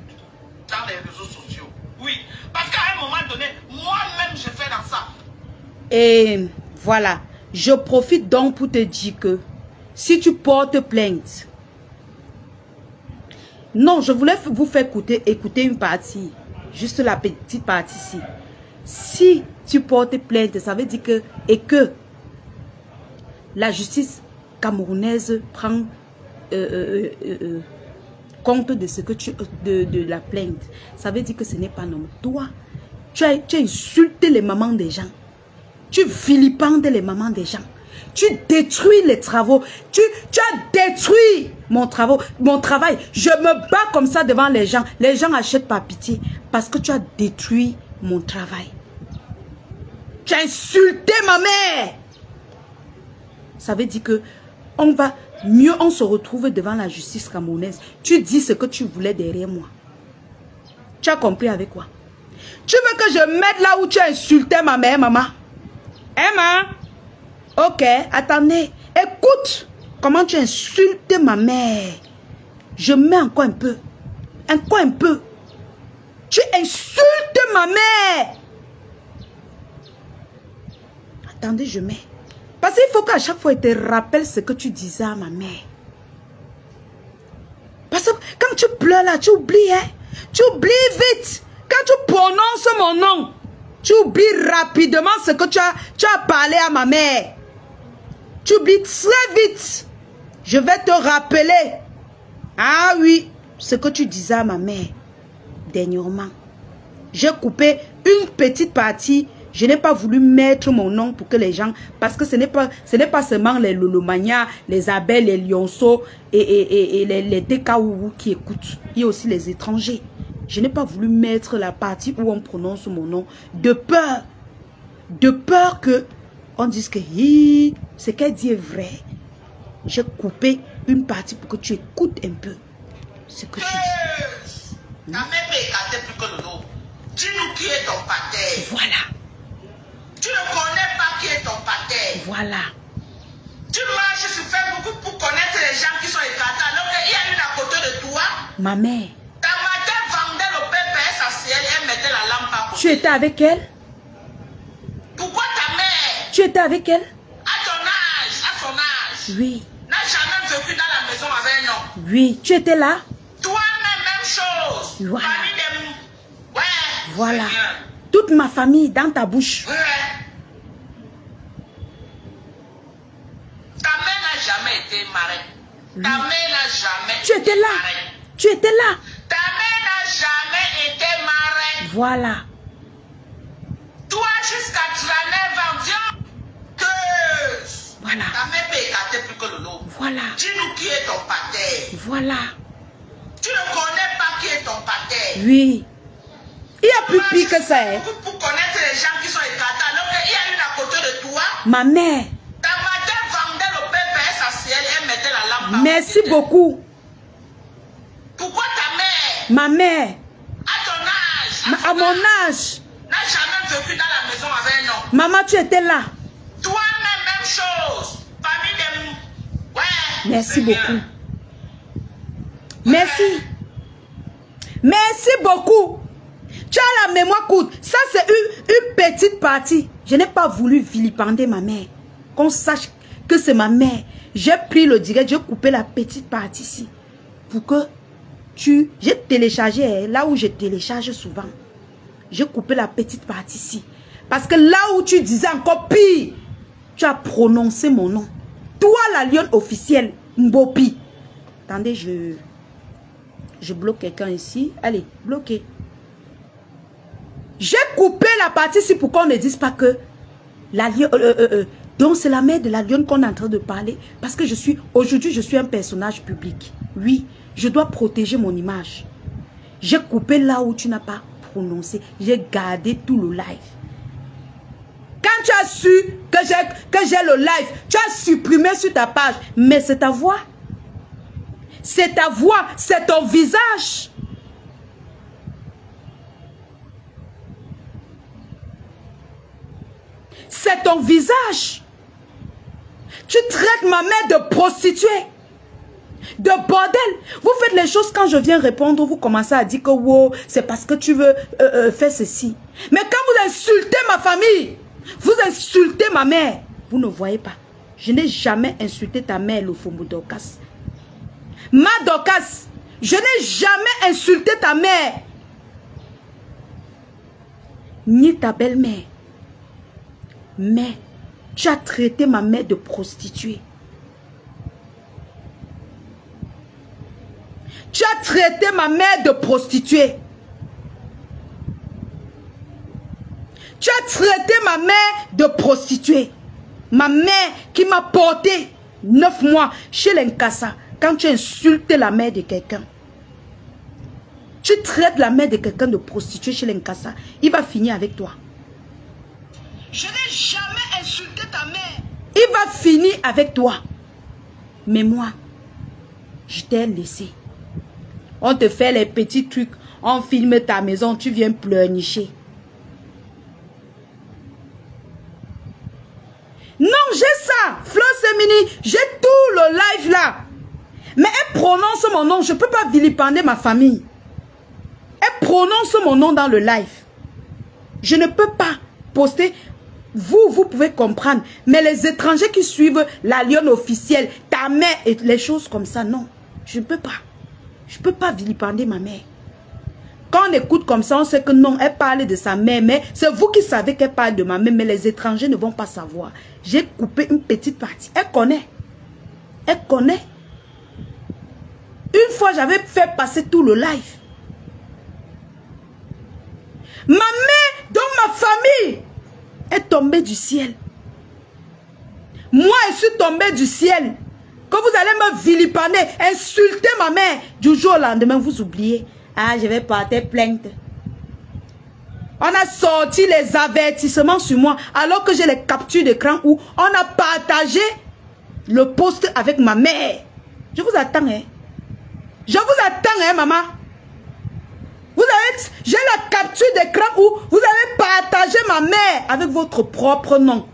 dans les réseaux sociaux. Oui, parce qu'à un moment donné, moi-même, je fais dans ça. Et voilà, je profite donc pour te dire que si tu portes plainte, non, je voulais vous faire écouter une partie, juste la petite partie ici. Si tu portes plainte, ça veut dire que, et que la justice camerounaise prend compte de ce que de la plainte, ça veut dire que ce n'est pas normal. Toi, tu as insulté les mamans des gens. Tu vilipendes les mamans des gens. Tu détruis les travaux. Tu as détruit mon travail. Je me bats comme ça devant les gens. Les gens achètent par pitié. Parce que tu as détruit mon travail. Tu as insulté ma mère. Ça veut dire que on se retrouve devant la justice camerounaise. Tu dis ce que tu voulais derrière moi. Tu as compris avec quoi? Tu veux que je mette là où tu as insulté ma mère, maman? Emma, ok, attendez, écoute comment tu insultes ma mère. Je mets encore un peu, Tu insultes ma mère. Attendez, je mets. Parce qu'il faut qu'à chaque fois, il te rappelle ce que tu disais à ma mère. Parce que quand tu pleures là, tu oublies, hein? Tu oublies vite. Quand tu prononces mon nom, tu oublies rapidement ce que tu as parlé à ma mère. Tu oublies très vite. Je vais te rappeler. Ah oui, ce que tu disais à ma mère dernièrement. J'ai coupé une petite partie. Je n'ai pas voulu mettre mon nom pour que les gens... Parce que ce n'est pas seulement les Lolomania, les Abel, les Lionceaux et les Dekaourou qui écoutent. Il y a aussi les étrangers. Je n'ai pas voulu mettre la partie où on prononce mon nom de peur. De peur que on dise que ce qu'elle dit est vrai. J'ai coupé une partie pour que tu écoutes un peu ce que tu dis. Ta mère peut écarter plus que le dos. Dis-nous qui est ton pater. Voilà. Tu ne connais pas qui est ton pater. Voilà. Tu marches sur Facebook pour connaître les gens qui sont écartés. Alors qu'il y a une à côté de toi. Ma mère. Ta mère vendait le PPS à ciel et elle mettait la lampe à côté. Tu étais avec elle? Pourquoi ta mère? Tu étais avec elle? À son âge. Oui. N'a jamais vécu dans la maison avec un homme. Oui. Tu étais là? Toi-même, même chose. Voilà. Ouais. Voilà. Toute ma famille dans ta bouche. Ouais. Ta mère n'a jamais été marraine. Oui. Ta mère n'a jamais Tu étais là. marraine. Tu étais là. Ta mère n'a jamais été marraine. Voilà. Toi, jusqu'à 39 ans, viens. Voilà. Ta mère peut écarter plus que le lot. Voilà. Dis-nous qui est ton pater. Voilà. Tu ne connais pas qui est ton pater. Oui. Il y a plus pire que ça. Pour connaître les gens qui sont écartés, alors qu'il y a une à côté de toi. Ma mère. Ta mère vendait le PPS à ciel et elle mettait la lampe. Merci beaucoup. Pourquoi ta mère? Ma mère. À ton âge. À mon âge. N'a jamais vécu dans la maison avec un homme. Maman, tu étais là. Toi-même, même chose. Famille des... Ouais. Merci beaucoup. Merci. Merci beaucoup. Tu as la mémoire courte. Ça, c'est une petite partie. Je n'ai pas voulu vilipender ma mère. Qu'on sache que c'est ma mère. J'ai pris le direct, j'ai coupé la petite partie ici. Pour que tu... J'ai téléchargé là où je télécharge souvent. J'ai coupé la petite partie ici. Parce que là où tu disais encore pire, tu as prononcé mon nom. Toi, la lionne officielle, Mbopi. Attendez, je bloque quelqu'un ici. Allez, bloquez. J'ai coupé la partie ici pour qu'on ne dise pas que la lionne... donc c'est la mère de la lionne qu'on est en train de parler. Parce que aujourd'hui, je suis un personnage public. Oui, je dois protéger mon image. J'ai coupé là où tu n'as pas prononcé. J'ai gardé tout le live. Quand tu as su que j'ai le live, tu as supprimé sur ta page. Mais c'est ta voix. C'est ta voix, c'est ton visage. C'est ton visage. Tu traites ma mère de prostituée, de bordel. Vous faites les choses quand je viens répondre, vous commencez à dire que wow, c'est parce que tu veux faire ceci. Mais quand vous insultez ma famille, vous insultez ma mère, vous ne voyez pas. Je n'ai jamais insulté ta mère, le Fombo Dorcas. Ma Dorcas, je n'ai jamais insulté ta mère. Ni ta belle-mère. Mais tu as traité ma mère de prostituée. Tu as traité ma mère de prostituée. Tu as traité ma mère de prostituée. Ma mère qui m'a porté 9 mois chez l'Inkasa. Quand tu as insulté la mère de quelqu'un, tu traites la mère de quelqu'un de prostituée chez l'Inkasa, il va finir avec toi. Je n'ai jamais insulté ta mère. Il va finir avec toi. Mais moi, je t'ai laissé. On te fait les petits trucs. On filme ta maison. Tu viens pleurnicher. Non, j'ai ça. Fleur Semini. J'ai tout le live là. Mais elle prononce mon nom. Je ne peux pas vilipender ma famille. Elle prononce mon nom dans le live. Je ne peux pas poster. Vous pouvez comprendre. Mais les étrangers qui suivent la lionne officielle, ta mère et les choses comme ça, non. Je ne peux pas. Je ne peux pas vilipender ma mère. Quand on écoute comme ça, on sait que non, elle parle de sa mère. Mais c'est vous qui savez qu'elle parle de ma mère. Mais les étrangers ne vont pas savoir. J'ai coupé une petite partie. Elle connaît. Elle connaît. Une fois, j'avais fait passer tout le live. Ma mère, dans ma famille, est tombée du ciel. Moi, je suis tombée du ciel. Quand vous allez me vilipender, insulter ma mère, du jour au lendemain, vous oubliez. Ah, je vais porter plainte. On a sorti les avertissements sur moi, alors que j'ai les captures d'écran où on a partagé le post avec ma mère. Je vous attends, hein. Je vous attends, hein, maman. J'ai la capture d'écran où vous avez partagé ma mère avec votre propre nom.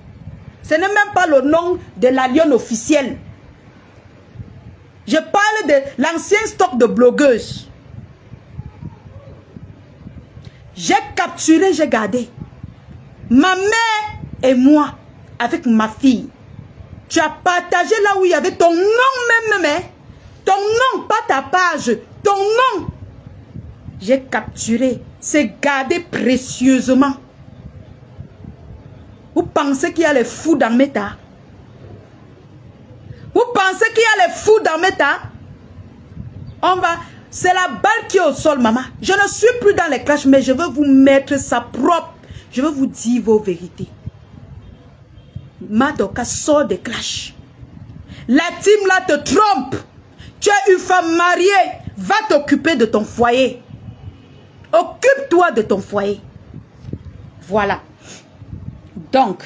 Ce n'est même pas le nom de la lionne officielle. Je parle de l'ancien stock de blogueuses. J'ai capturé, j'ai gardé. Ma mère et moi, avec ma fille. Tu as partagé là où il y avait ton nom même. Ton nom, pas ta page. Ton nom. J'ai capturé. C'est gardé précieusement. Vous pensez qu'il y a les fous dans mes tas? Vous pensez qu'il y a les fous dans mes tas? C'est la balle qui est au sol, maman. Je ne suis plus dans les clashs, mais je veux vous mettre ça propre. Je veux vous dire vos vérités. Madoka sort des clashs. La team là te trompe. Tu es une femme mariée. Va t'occuper de ton foyer. Occupe-toi de ton foyer. Voilà. Donc,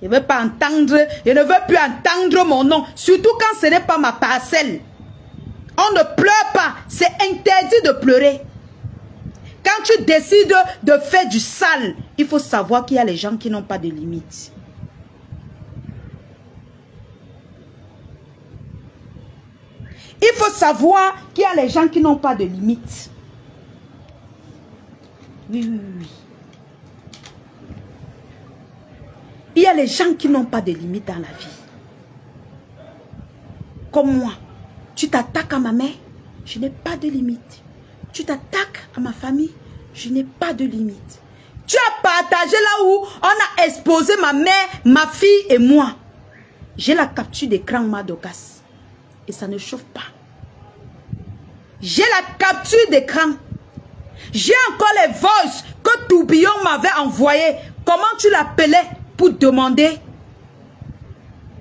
je ne veux pas entendre, je ne veux plus entendre mon nom. Surtout quand ce n'est pas ma parcelle. On ne pleure pas. C'est interdit de pleurer. Quand tu décides de faire du sale, il faut savoir qu'il y a les gens qui n'ont pas de limites. Il faut savoir qu'il y a les gens qui n'ont pas de limites. Oui, oui, oui. Il y a les gens qui n'ont pas de limites dans la vie. Comme moi. Tu t'attaques à ma mère, je n'ai pas de limite. Tu t'attaques à ma famille, je n'ai pas de limite. Tu as partagé là où on a exposé ma mère, ma fille et moi. J'ai la capture d'écran Madokas. Et ça ne chauffe pas. J'ai la capture d'écran. J'ai encore les voices que Tourbillon m'avait envoyées. Comment tu l'appelais pour demander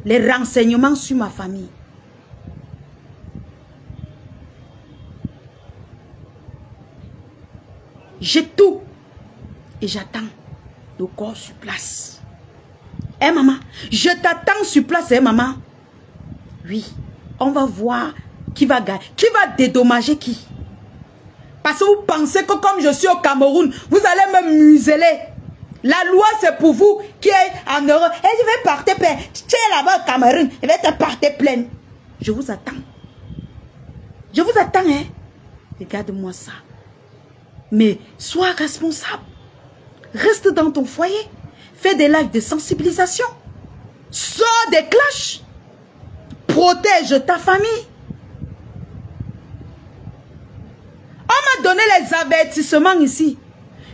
les renseignements sur ma famille? J'ai tout. Et j'attends le corps sur place. Eh maman, je t'attends sur place, eh maman. Oui, on va voir qui va gagner. Qui va dédommager qui? Parce que vous pensez que comme je suis au Cameroun, vous allez me museler. La loi, c'est pour vous qui est en Europe. Et je vais porter plainte. Tu es là-bas au Cameroun, je vais te porter plainte. Je vous attends. Je vous attends, hein. Regarde-moi ça. Mais sois responsable. Reste dans ton foyer. Fais des lives de sensibilisation. Sors des clashs. Protège ta famille. On m'a donné les avertissements ici.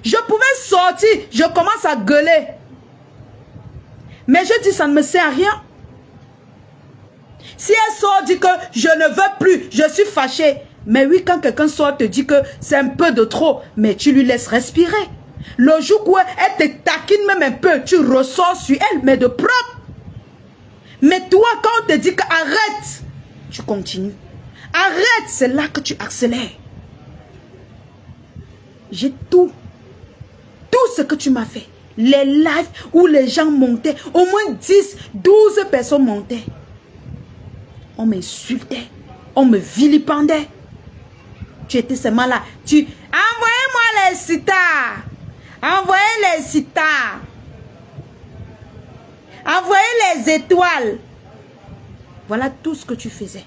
Je pouvais sortir. Je commence à gueuler. Mais je dis ça ne me sert à rien. Si elle sort dit que je ne veux plus, je suis fâchée. Mais oui, quand quelqu'un sort te dit que c'est un peu de trop, mais tu lui laisses respirer. Le jour où elle te taquine même un peu, tu ressors sur elle, mais de propre. Mais toi, quand on te dit qu'arrête, tu continues. Arrête, c'est là que tu accélères. J'ai tout. Tout ce que tu m'as fait. Les lives où les gens montaient, au moins 10, 12 personnes montaient. On m'insultait, on me vilipendait. Tu étais seulement là. Envoyez-moi les citas. Envoyez les citas. Envoyez les étoiles. Voilà tout ce que tu faisais.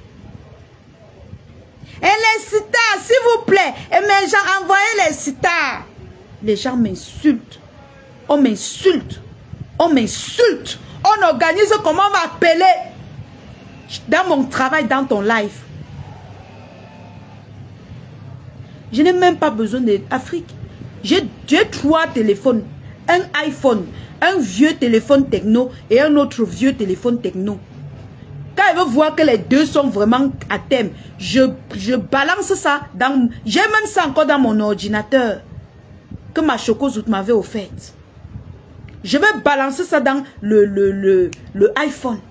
Et les citas, s'il vous plaît. Et mes gens, envoyez les citas. Les gens m'insultent. On m'insulte. On m'insulte. On organise comment on va appeler. Dans mon travail, dans ton live. Je n'ai même pas besoin d'Afrique. J'ai 3 téléphones. Un iPhone, un vieux téléphone techno et un autre vieux téléphone techno. Quand elle veut voir que les deux sont vraiment à thème, je balance ça dans... J'ai même ça encore dans mon ordinateur. Que ma Chocozout m'avait offert. Je vais balancer ça dans le iPhone.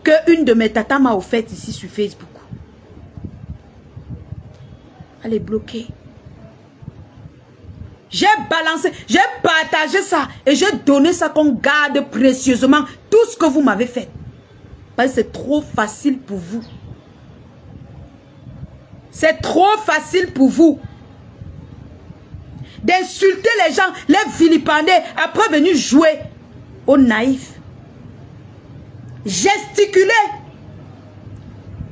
Que une de mes tatas m'a offert ici sur Facebook. Elle est bloquée. J'ai balancé, j'ai partagé ça et j'ai donné ça qu'on garde précieusement tout ce que vous m'avez fait. Parce que c'est trop facile pour vous. C'est trop facile pour vous. D'insulter les gens, les vilipender, après venir jouer aux naïfs. Gesticuler.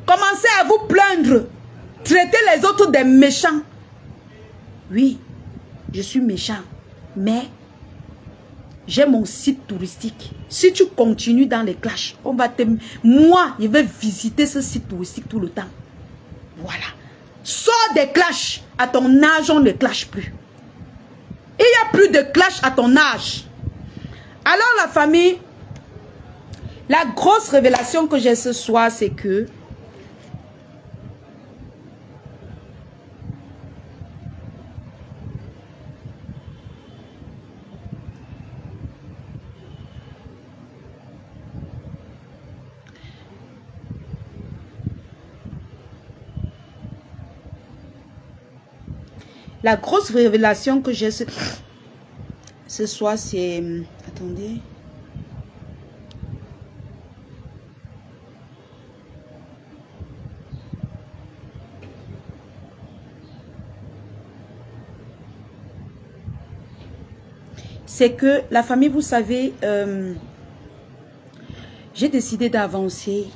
Commencez à vous plaindre. Traiter les autres des méchants. Oui, je suis méchant. Mais j'ai mon site touristique. Si tu continues dans les clashs, on va te... Moi, je vais visiter ce site touristique tout le temps. Voilà. Sors des clashs. À ton âge, on ne clash plus. Il n'y a plus de clash à ton âge. Alors la famille, la grosse révélation que j'ai ce soir, c'est que La grosse révélation que j'ai ce soir, c'est... Attendez. C'est que la famille, vous savez, j'ai décidé d'avancer,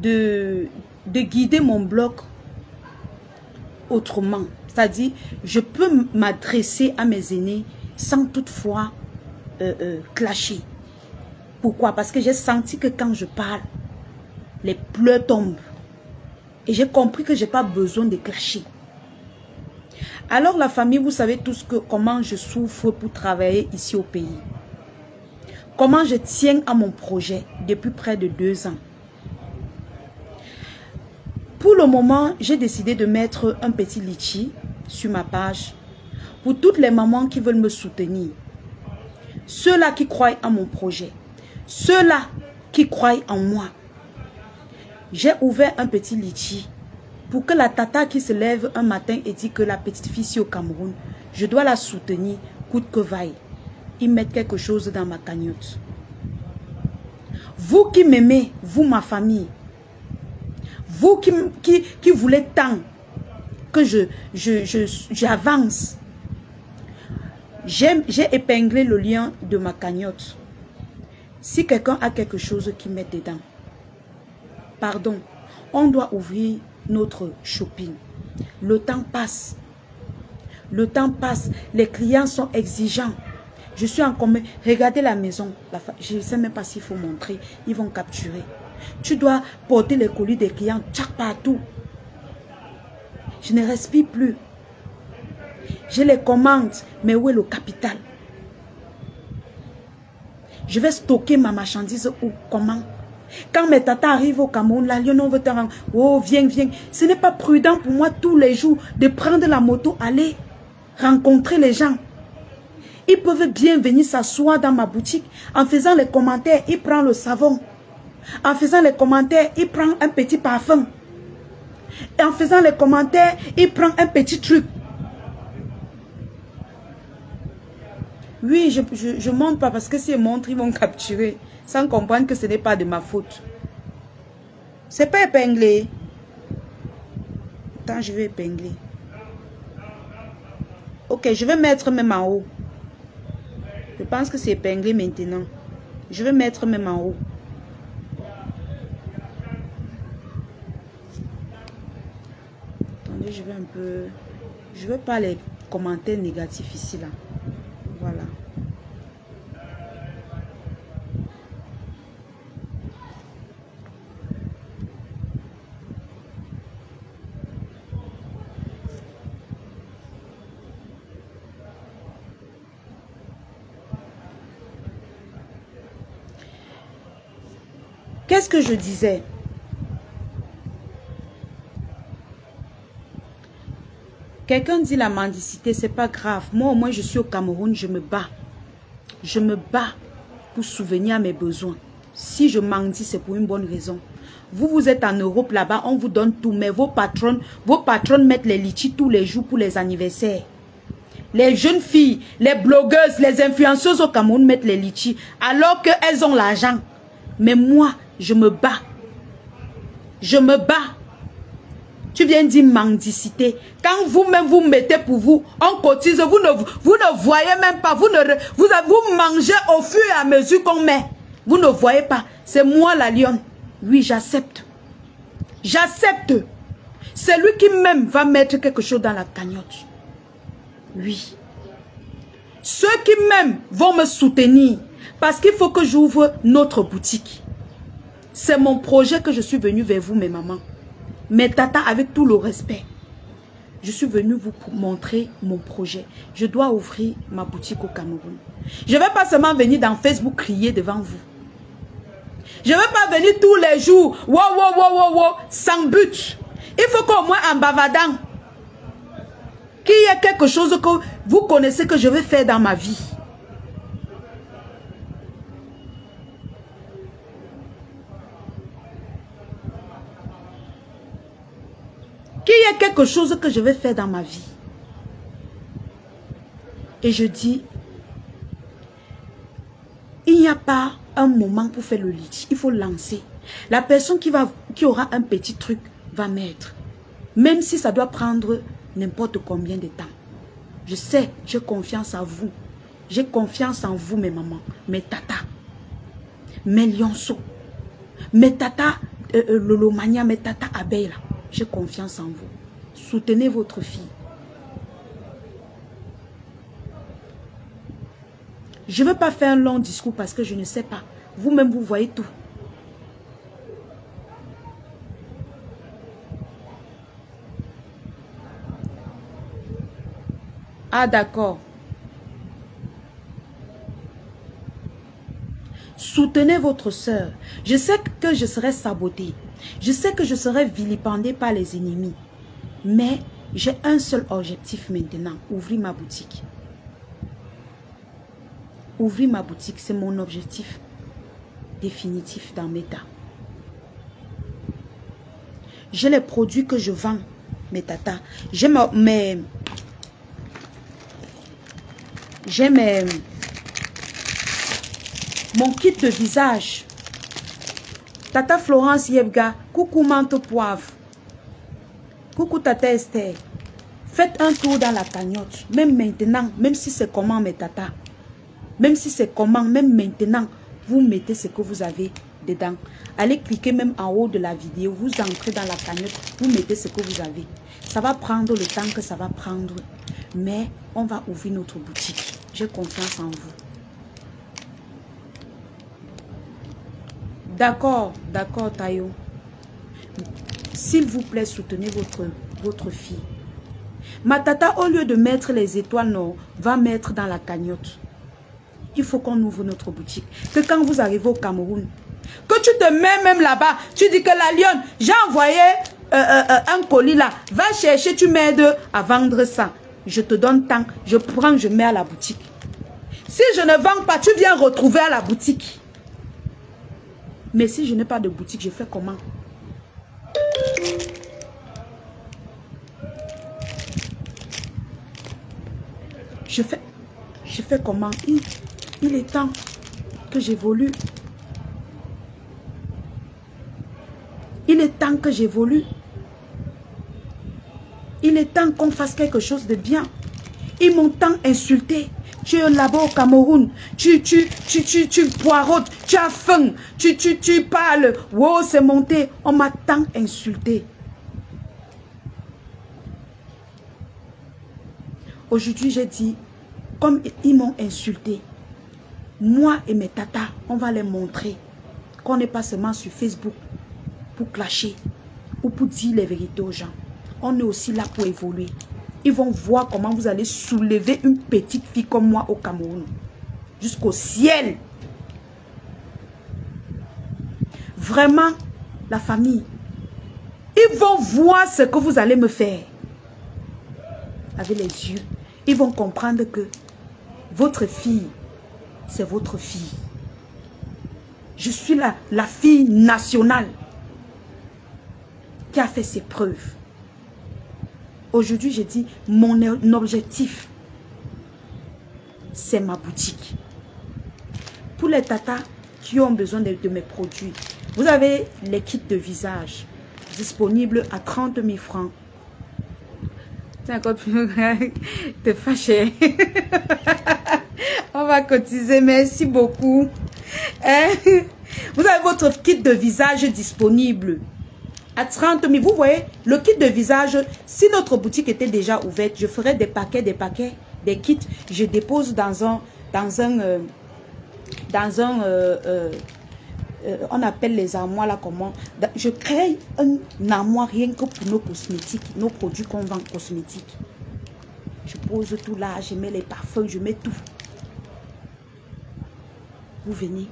de guider mon blog autrement. C'est-à-dire, je peux m'adresser à mes aînés sans toutefois clasher. Pourquoi? Parce que j'ai senti que quand je parle, les pleurs tombent. Et j'ai compris que je n'ai pas besoin de clasher. Alors la famille, vous savez tous comment je souffre pour travailler ici au pays. Comment je tiens à mon projet depuis près de 2 ans. Pour le moment, j'ai décidé de mettre un petit litchi sur ma page pour toutes les mamans qui veulent me soutenir. Ceux-là qui croient en mon projet. Ceux-là qui croient en moi. J'ai ouvert un petit litchi pour que la tata qui se lève un matin et dit que la petite fille ici au Cameroun, je dois la soutenir, coûte que vaille. Ils mettent quelque chose dans ma cagnotte. Vous qui m'aimez, vous ma famille, vous qui voulez tant que j'avance, j'ai épinglé le lien de ma cagnotte. Si quelqu'un a quelque chose qui met dedans, pardon, on doit ouvrir notre shopping. Le temps passe. Le temps passe. Les clients sont exigeants. Je suis en commun. Regardez la maison. Je ne sais même pas s'il faut montrer. Ils vont capturer. Tu dois porter les colis des clients chaque partout. Je ne respire plus. Je les commande. Mais où est le capital? Je vais stocker ma marchandise où? Comment? Quand mes tatas arrivent au Cameroun, la Lyon, on veut te rendre. Oh, viens, viens. Ce n'est pas prudent pour moi tous les jours de prendre la moto, aller rencontrer les gens. Ils peuvent bien venir s'asseoir dans ma boutique. En faisant les commentaires, ils prennent le savon. En faisant les commentaires, ils prennent un petit parfum. Et en faisant les commentaires, ils prennent un petit truc. Oui, je ne montre pas parce que s'ils montrent, ils vont capturer. Sans comprendre que ce n'est pas de ma faute. C'est pas épinglé. Attends, je vais épingler. Ok, je vais mettre même en haut. Je pense que c'est épinglé maintenant. Je vais mettre même en haut. Attendez, je vais un peu... Je veux pas les commentaires négatifs ici, là. Voilà. Qu'est-ce que je disais? Quelqu'un dit la mendicité, c'est pas grave. Moi, au moins, je suis au Cameroun, je me bats. Je me bats pour souvenir à mes besoins. Si je mendie, c'est pour une bonne raison. Vous, vous êtes en Europe, là-bas, on vous donne tout. Mais vos patronnes mettent les litchis tous les jours pour les anniversaires. Les jeunes filles, les blogueuses, les influenceuses au Cameroun mettent les litchis alors qu'elles ont l'argent. Mais moi, je me bats. Je me bats. Tu viens dire mendicité. Quand vous-même vous mettez pour vous, on cotise, vous ne voyez même pas. Vous mangez au fur et à mesure qu'on met. Vous ne voyez pas. C'est moi la lionne. Oui, j'accepte. J'accepte. C'est lui qui même va mettre quelque chose dans la cagnotte. Oui. Ceux qui même vont me soutenir. Parce qu'il faut que j'ouvre notre boutique. C'est mon projet que je suis venu vers vous, mes mamans. Mes tatas, avec tout le respect. Je suis venu vous montrer mon projet. Je dois ouvrir ma boutique au Cameroun. Je ne vais pas seulement venir dans Facebook crier devant vous. Je ne vais pas venir tous les jours, sans but. Il faut qu'au moins en bavardant, qu'il y ait quelque chose que vous connaissez que je vais faire dans ma vie. Qu'il qu'il y ait quelque chose que je vais faire dans ma vie. Et je dis, il n'y a pas un moment pour faire le lit. Il faut lancer. La personne qui aura un petit truc va mettre. Même si ça doit prendre n'importe combien de temps. Je sais, j'ai confiance en vous. J'ai confiance en vous, mes mamans, mes tatas, mes lionceaux, mes tatas Lolomania, mes tatas abeilles. J'ai confiance en vous. Soutenez votre fille. Je ne veux pas faire un long discours parce que je ne sais pas. Vous-même, vous voyez tout. Ah, d'accord. Soutenez votre soeur. Je sais que je serai sabotée. Je sais que je serai vilipendée par les ennemis. Mais j'ai un seul objectif maintenant. Ouvrir ma boutique. Ouvrir ma boutique, c'est mon objectif définitif dans Meta. J'ai les produits que je vends, mes tatas. J'ai mon kit de visage. Tata Florence Yebga, coucou Manto Poivre. Coucou Tata Esther. Faites un tour dans la cagnotte. Même maintenant, même si c'est comment mes tatas. Même si c'est comment, même maintenant, vous mettez ce que vous avez dedans. Allez cliquer même en haut de la vidéo. Vous entrez dans la cagnotte. Vous mettez ce que vous avez. Ça va prendre le temps que ça va prendre. Mais on va ouvrir notre boutique. J'ai confiance en vous. D'accord, d'accord Tayo. S'il vous plaît, soutenez votre fille. Ma tata, au lieu de mettre les étoiles, non, va mettre dans la cagnotte. Il faut qu'on ouvre notre boutique. Que quand vous arrivez au Cameroun, que tu te mets même là-bas, tu dis que la lionne, j'ai envoyé un colis là, va chercher, tu m'aides à vendre ça. Je te donne tant, je prends, je mets à la boutique. Si je ne vends pas, tu viens retrouver à la boutique. Mais si je n'ai pas de boutique, je fais comment? Je fais comment? Il est temps que j'évolue. Il est temps que j'évolue. Il est temps qu'on fasse quelque chose de bien. Ils m'ont tant insulté. Tu es là-bas au Cameroun. Tu poireautes. Tu as faim. Tu parles. Wow, c'est monté. On m'a tant insulté. Aujourd'hui, j'ai dit, comme ils m'ont insulté, moi et mes tatas, on va les montrer qu'on n'est pas seulement sur Facebook pour clasher ou pour dire les vérités aux gens. On est aussi là pour évoluer. Ils vont voir comment vous allez soulever une petite fille comme moi au Cameroun. Jusqu'au ciel. Vraiment, la famille. Ils vont voir ce que vous allez me faire. Avec les yeux. Ils vont comprendre que votre fille, c'est votre fille. Je suis la fille nationale qui a fait ses preuves. Aujourd'hui, j'ai dit, mon objectif, c'est ma boutique. Pour les tatas qui ont besoin de mes produits, vous avez les kits de visage disponibles à 30 000 francs. C'est encore plus te fâcher. On va cotiser, merci beaucoup. Vous avez votre kit de visage disponible à 30 000. Vous voyez, le kit de visage, si notre boutique était déjà ouverte, je ferais des paquets, des kits. Je dépose on appelle les armoires là comment. Je crée un armoire rien que pour nos cosmétiques, nos produits qu'on vend cosmétiques. Je pose tout là, je mets les parfums, je mets tout. Vous venez,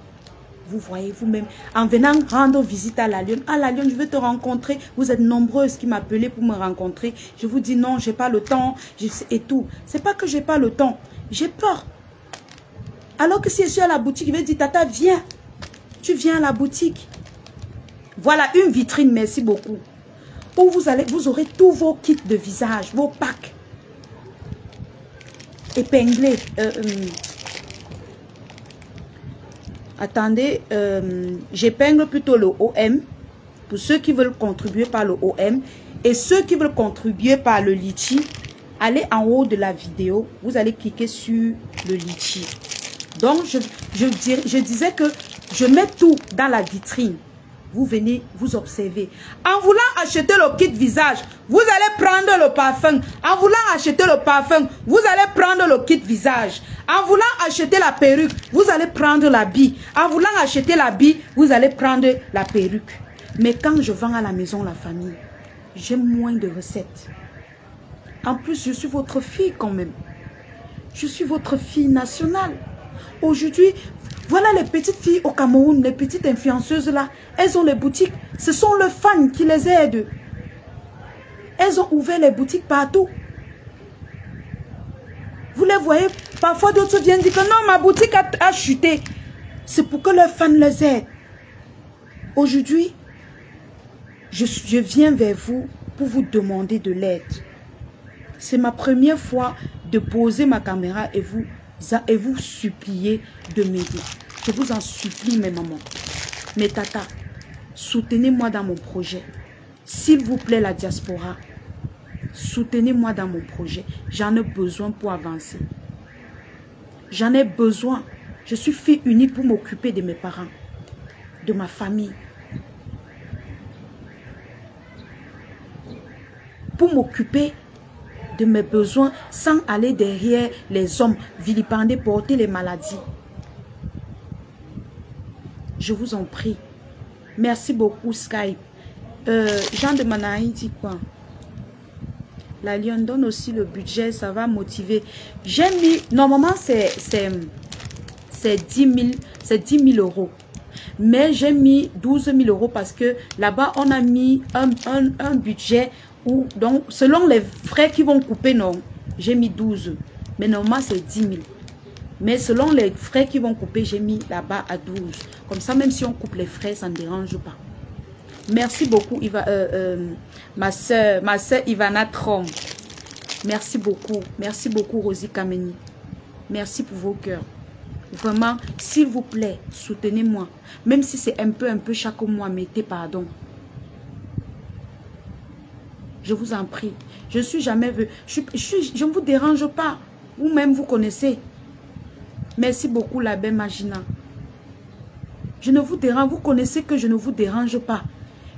vous voyez vous-même. En venant rendre visite à la Lionne. Ah, la Lionne, je veux te rencontrer. Vous êtes nombreuses qui m'appelaient pour me rencontrer. Je vous dis non, j'ai pas le temps. Et tout. C'est pas que j'ai pas le temps. J'ai peur. Alors que si je suis à la boutique, je vais dire, tata, viens. Tu viens à la boutique. Voilà une vitrine, merci beaucoup. où vous aurez tous vos kits de visage, vos packs épinglés. Attendez, j'épingle plutôt le OM pour ceux qui veulent contribuer par le OM et ceux qui veulent contribuer par le litchi. Allez en haut de la vidéo, vous allez cliquer sur le litchi. Donc, je disais que je mets tout dans la vitrine. Vous venez, vous observez. En voulant acheter le kit visage, vous allez prendre le parfum. En voulant acheter le parfum, vous allez prendre le kit visage. En voulant acheter la perruque, vous allez prendre l'habit. En voulant acheter l'habit, vous allez prendre la perruque. Mais quand je vends à la maison, la famille, j'ai moins de recettes. En plus, je suis votre fille quand même. Je suis votre fille nationale. Aujourd'hui, voilà les petites filles au Cameroun, les petites influenceuses là. Elles ont les boutiques. Ce sont leurs fans qui les aident. Elles ont ouvert les boutiques partout. Vous les voyez, parfois d'autres viennent dire que non, ma boutique a chuté. C'est pour que leurs fans les aident. Aujourd'hui, je viens vers vous pour vous demander de l'aide. C'est ma première fois de poser ma caméra et vous supplier de m'aider. Je vous en supplie, mes mamans, mes tatas, soutenez-moi dans mon projet. S'il vous plaît, la diaspora, soutenez-moi dans mon projet. J'en ai besoin pour avancer. J'en ai besoin. Je suis fille unique pour m'occuper de mes parents, de ma famille. Pour m'occuper de mes besoins sans aller derrière les hommes, vilipender, porter les maladies. Je vous en prie. Merci beaucoup, Skype. Jean de Manaï dit quoi? La Lyon donne aussi le budget, ça va motiver. J'ai mis, normalement c'est 10 000 euros. Mais j'ai mis 12 000 euros parce que là-bas, on a mis un budget où, donc, selon les frais qui vont couper, non, j'ai mis 12. Mais normalement, c'est 10 000. Mais selon les frais qui vont couper, j'ai mis là-bas à 12. Comme ça, même si on coupe les frais, ça ne dérange pas. Merci beaucoup, ma soeur Ivana Trom. Merci beaucoup, Rosie Kameni. Merci pour vos cœurs. Vraiment, s'il vous plaît, soutenez-moi. Même si c'est un peu chaque mois, mettez pardon. Je vous en prie. Je ne suis jamais vue. Je ne vous dérange pas. Vous-même, vous connaissez. Merci beaucoup, la belle Magina. Je ne vous dérange. Vous connaissez que je ne vous dérange pas.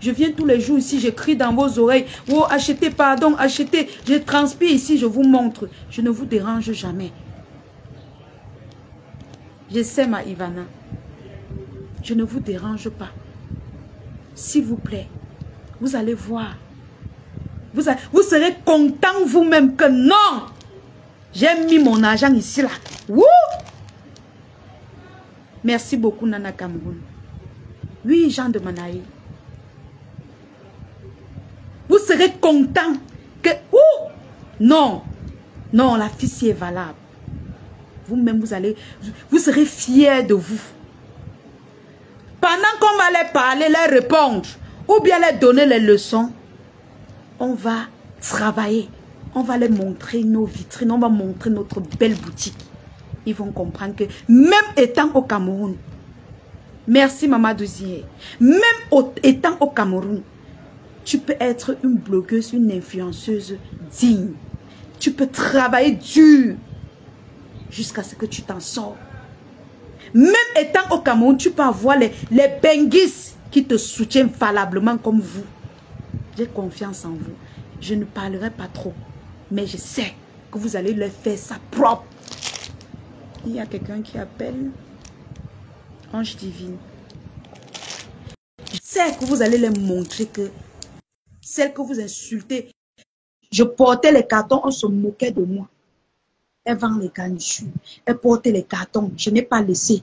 Je viens tous les jours ici, j'écris dans vos oreilles. Oh, achetez, pardon, achetez. Je transpire ici, je vous montre. Je ne vous dérange jamais. Je sais, ma Ivana. Je ne vous dérange pas. S'il vous plaît, vous allez voir. Vous serez content vous-même que non. J'ai mis mon argent ici, là. Wouh! Merci beaucoup, Nana Cameroun. Oui, Jean de Manaï. Vous serez content que... Ouh! Non. Non, la fille est valable. Vous-même, vous serez fiers de vous. Pendant qu'on va les parler, les répondre, ou bien les donner les leçons, on va travailler. On va les montrer nos vitrines, on va montrer notre belle boutique. Ils vont comprendre que même étant au Cameroun, merci Maman Douzier, même étant au Cameroun, tu peux être une blogueuse, une influenceuse digne. Tu peux travailler dur jusqu'à ce que tu t'en sors. Même étant au Cameroun, tu peux avoir les benguis qui te soutiennent valablement comme vous. J'ai confiance en vous. Je ne parlerai pas trop, mais je sais que vous allez leur faire ça propre. Il y a quelqu'un qui appelle Ange Divine. Je sais que vous allez leur montrer que celle que vous insultez, je portais les cartons, on se moquait de moi. Elle vend les garnitures, elle portait les cartons, je n'ai pas laissé.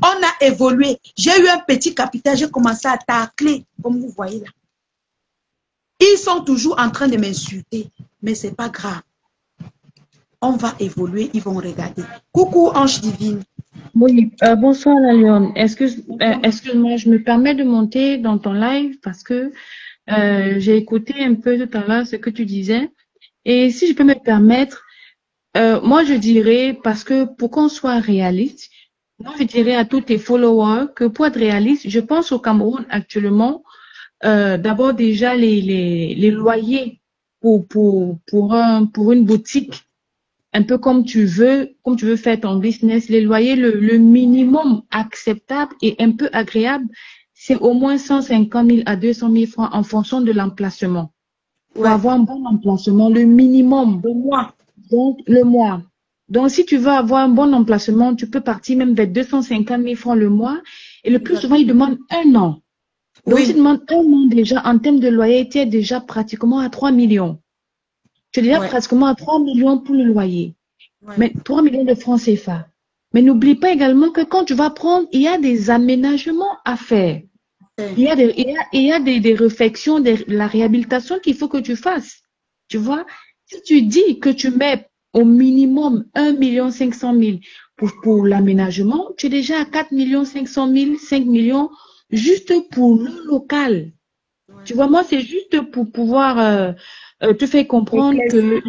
On a évolué. J'ai eu un petit capital, j'ai commencé à tacler, comme vous voyez là. Ils sont toujours en train de m'insulter, mais ce n'est pas grave. On va évoluer, ils vont regarder. Coucou Ange Divine. Oui, bonsoir la Lyon. Excuse-moi, je me permets de monter dans ton live parce que J'ai écouté un peu tout à l'heure ce que tu disais. Et si je peux me permettre, moi je dirais, parce que pour qu'on soit réaliste, moi je dirais à tous tes followers que pour être réaliste, je pense au Cameroun actuellement, d'abord déjà les loyers pour une boutique, un peu comme tu veux faire ton business, les loyers, le minimum acceptable et un peu agréable, c'est au moins 150 000 à 200 000 francs en fonction de l'emplacement. Pour Ouais, avoir un bon emplacement, le minimum, pour moi. donc le mois. Donc, si tu veux avoir un bon emplacement, tu peux partir même vers 250 000 francs le mois. Et le plus Exact. souvent, ils demandent un an. Donc, si tu Oui, demandes un an déjà, en termes de loyer, tu es déjà pratiquement à 3 millions. Tu es déjà ouais, pratiquement à 3 millions pour le loyer. ouais. Mais 3 millions de francs CFA. Mais n'oublie pas également que quand tu vas prendre, il y a des aménagements à faire. Ouais. Il y a des réflexions, la réhabilitation qu'il faut que tu fasses. Tu vois, si tu dis que tu mets au minimum 1,5 million pour l'aménagement, tu es déjà à 4,5 millions, 5 millions juste pour le local. Ouais. Tu vois, moi, c'est juste pour pouvoir te faire comprendre que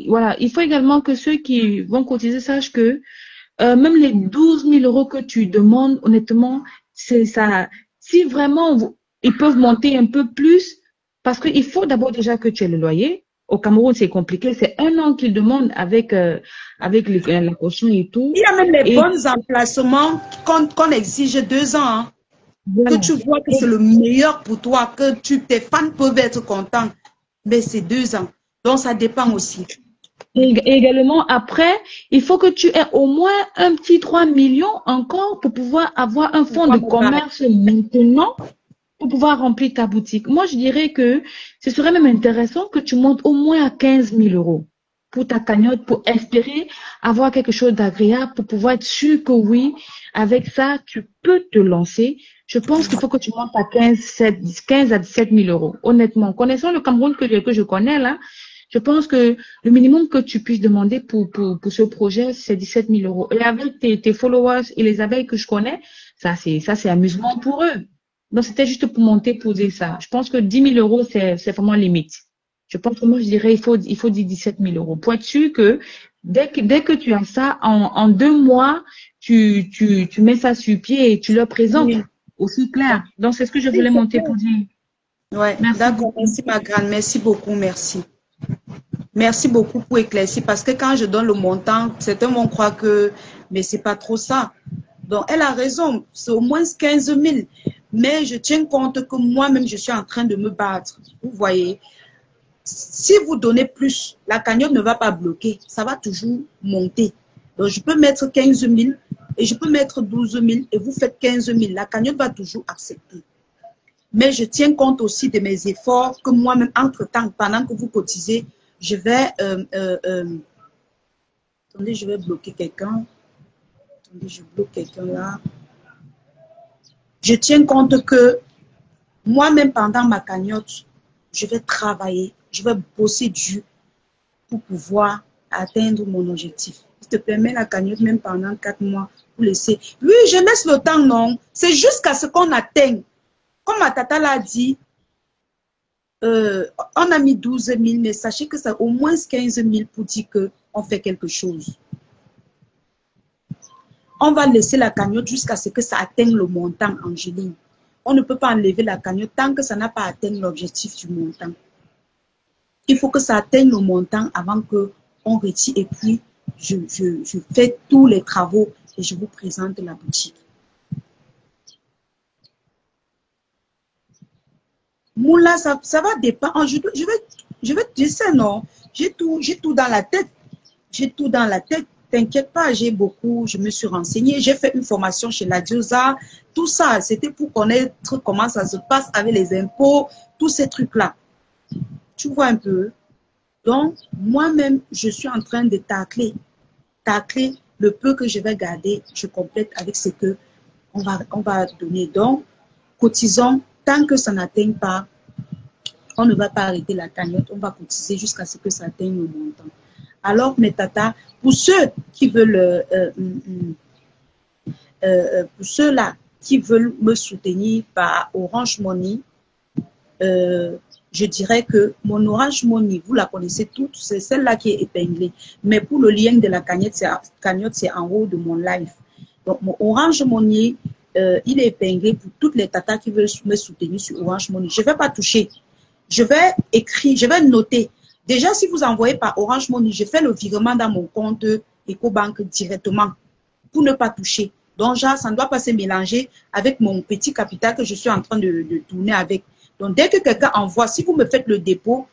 voilà, il faut également que ceux qui vont cotiser sachent que même les 12 000 euros que tu demandes, honnêtement, c'est ça. Si vraiment ils peuvent monter un peu plus, parce qu'il faut d'abord déjà que tu aies le loyer. Au Cameroun, c'est compliqué. C'est un an qu'ils demandent avec la caution et tout. Il y a même les Et bons emplacements qu'on exige 2 ans, hein. Que voilà. tu vois que c'est Et, le meilleur pour toi, que tes fans peuvent être contents. Mais c'est 2 ans. Donc, ça dépend aussi. et également, après, il faut que tu aies au moins un petit 3 millions encore pour pouvoir avoir un Pour fonds de pouvoir me battre. commerce maintenant pour pouvoir remplir ta boutique. Moi, je dirais que ce serait même intéressant que tu montes au moins à 15 000 euros pour ta cagnotte, pour espérer avoir quelque chose d'agréable, pour pouvoir être sûr que oui, avec ça, tu peux te lancer. Je pense qu'il faut que tu montes à 15 à 17 000 euros. Honnêtement, connaissant le Cameroun que je connais là, je pense que le minimum que tu puisses demander pour ce projet, c'est 17 000 euros. Et avec tes followers et les abeilles que je connais, ça, c'est amusement pour eux. Donc, c'était juste pour monter, poser ça. Je pense que 10 000 euros, c'est vraiment limite. Je pense que moi, je dirais, il faut dire 17 000 euros. Pour être sûr que dès que tu as ça, en 2 mois, tu mets ça sur pied et tu leur présentes Oui. aussi clair. Donc, c'est ce que je Oui, voulais c'est monter clair. pour dire. Ouais, Merci d'accord. beaucoup. Merci, ma grande. Merci beaucoup. Merci. Merci beaucoup pour éclaircir parce que quand je donne le montant, certains vont croire que, mais c'est pas trop ça. Donc, elle a raison, c'est au moins 15 000. Mais je tiens compte que moi-même, je suis en train de me battre. Vous voyez, si vous donnez plus, la cagnotte ne va pas bloquer. Ça va toujours monter. Donc, je peux mettre 15 000 et je peux mettre 12 000 et vous faites 15 000. La cagnotte va toujours accepter. Mais je tiens compte aussi de mes efforts que moi-même, entre-temps, pendant que vous cotisez, je vais... attendez, je vais bloquer quelqu'un. Attendez, je bloque quelqu'un là. Je tiens compte que moi-même, pendant ma cagnotte, je vais travailler, je vais bosser dur pour pouvoir atteindre mon objectif. Je te permets la cagnotte même pendant 4 mois pour laisser. Oui, je laisse le temps, non. C'est jusqu'à ce qu'on atteigne. Comme ma tata l'a dit, on a mis 12 000, mais sachez que c'est au moins 15 000 pour dire qu'on fait quelque chose. On va laisser la cagnotte jusqu'à ce que ça atteigne le montant, Angéline. On ne peut pas enlever la cagnotte tant que ça n'a pas atteint l'objectif du montant. Il faut que ça atteigne le montant avant qu'on retire. Et puis, je fais tous les travaux et je vous présente la boutique. Moula, ça va dépendre. Je vais te dire ça, non. J'ai tout dans la tête. J'ai tout dans la tête. T'inquiète pas, j'ai beaucoup, je me suis renseignée. J'ai fait une formation chez la Diosa. Tout ça, c'était pour connaître comment ça se passe avec les impôts, tous ces trucs-là. Tu vois un peu? Donc, moi-même, je suis en train de tacler le peu que je vais garder, je complète avec ce que on va donner. Donc, cotisons tant que ça n'atteint pas, on ne va pas arrêter la cagnotte, on va cotiser jusqu'à ce que ça atteigne le montant. Alors, mes tatas, pour ceux qui veulent, pour ceux-là qui veulent me soutenir par Orange Money, je dirais que mon Orange Money, vous la connaissez toutes, c'est celle-là qui est épinglée. Mais pour le lien de la cagnotte, c'est en haut de mon live. Donc, mon Orange Money, il est épinglé pour toutes les tatas qui veulent me soutenir sur Orange Money. Je ne vais pas toucher. Je vais écrire, je vais noter. Déjà, si vous envoyez par Orange Money, je fais le virement dans mon compte EcoBank directement pour ne pas toucher. Donc, genre, ça ne doit pas se mélanger avec mon petit capital que je suis en train de tourner avec. Donc, dès que quelqu'un envoie, si vous me faites le dépôt,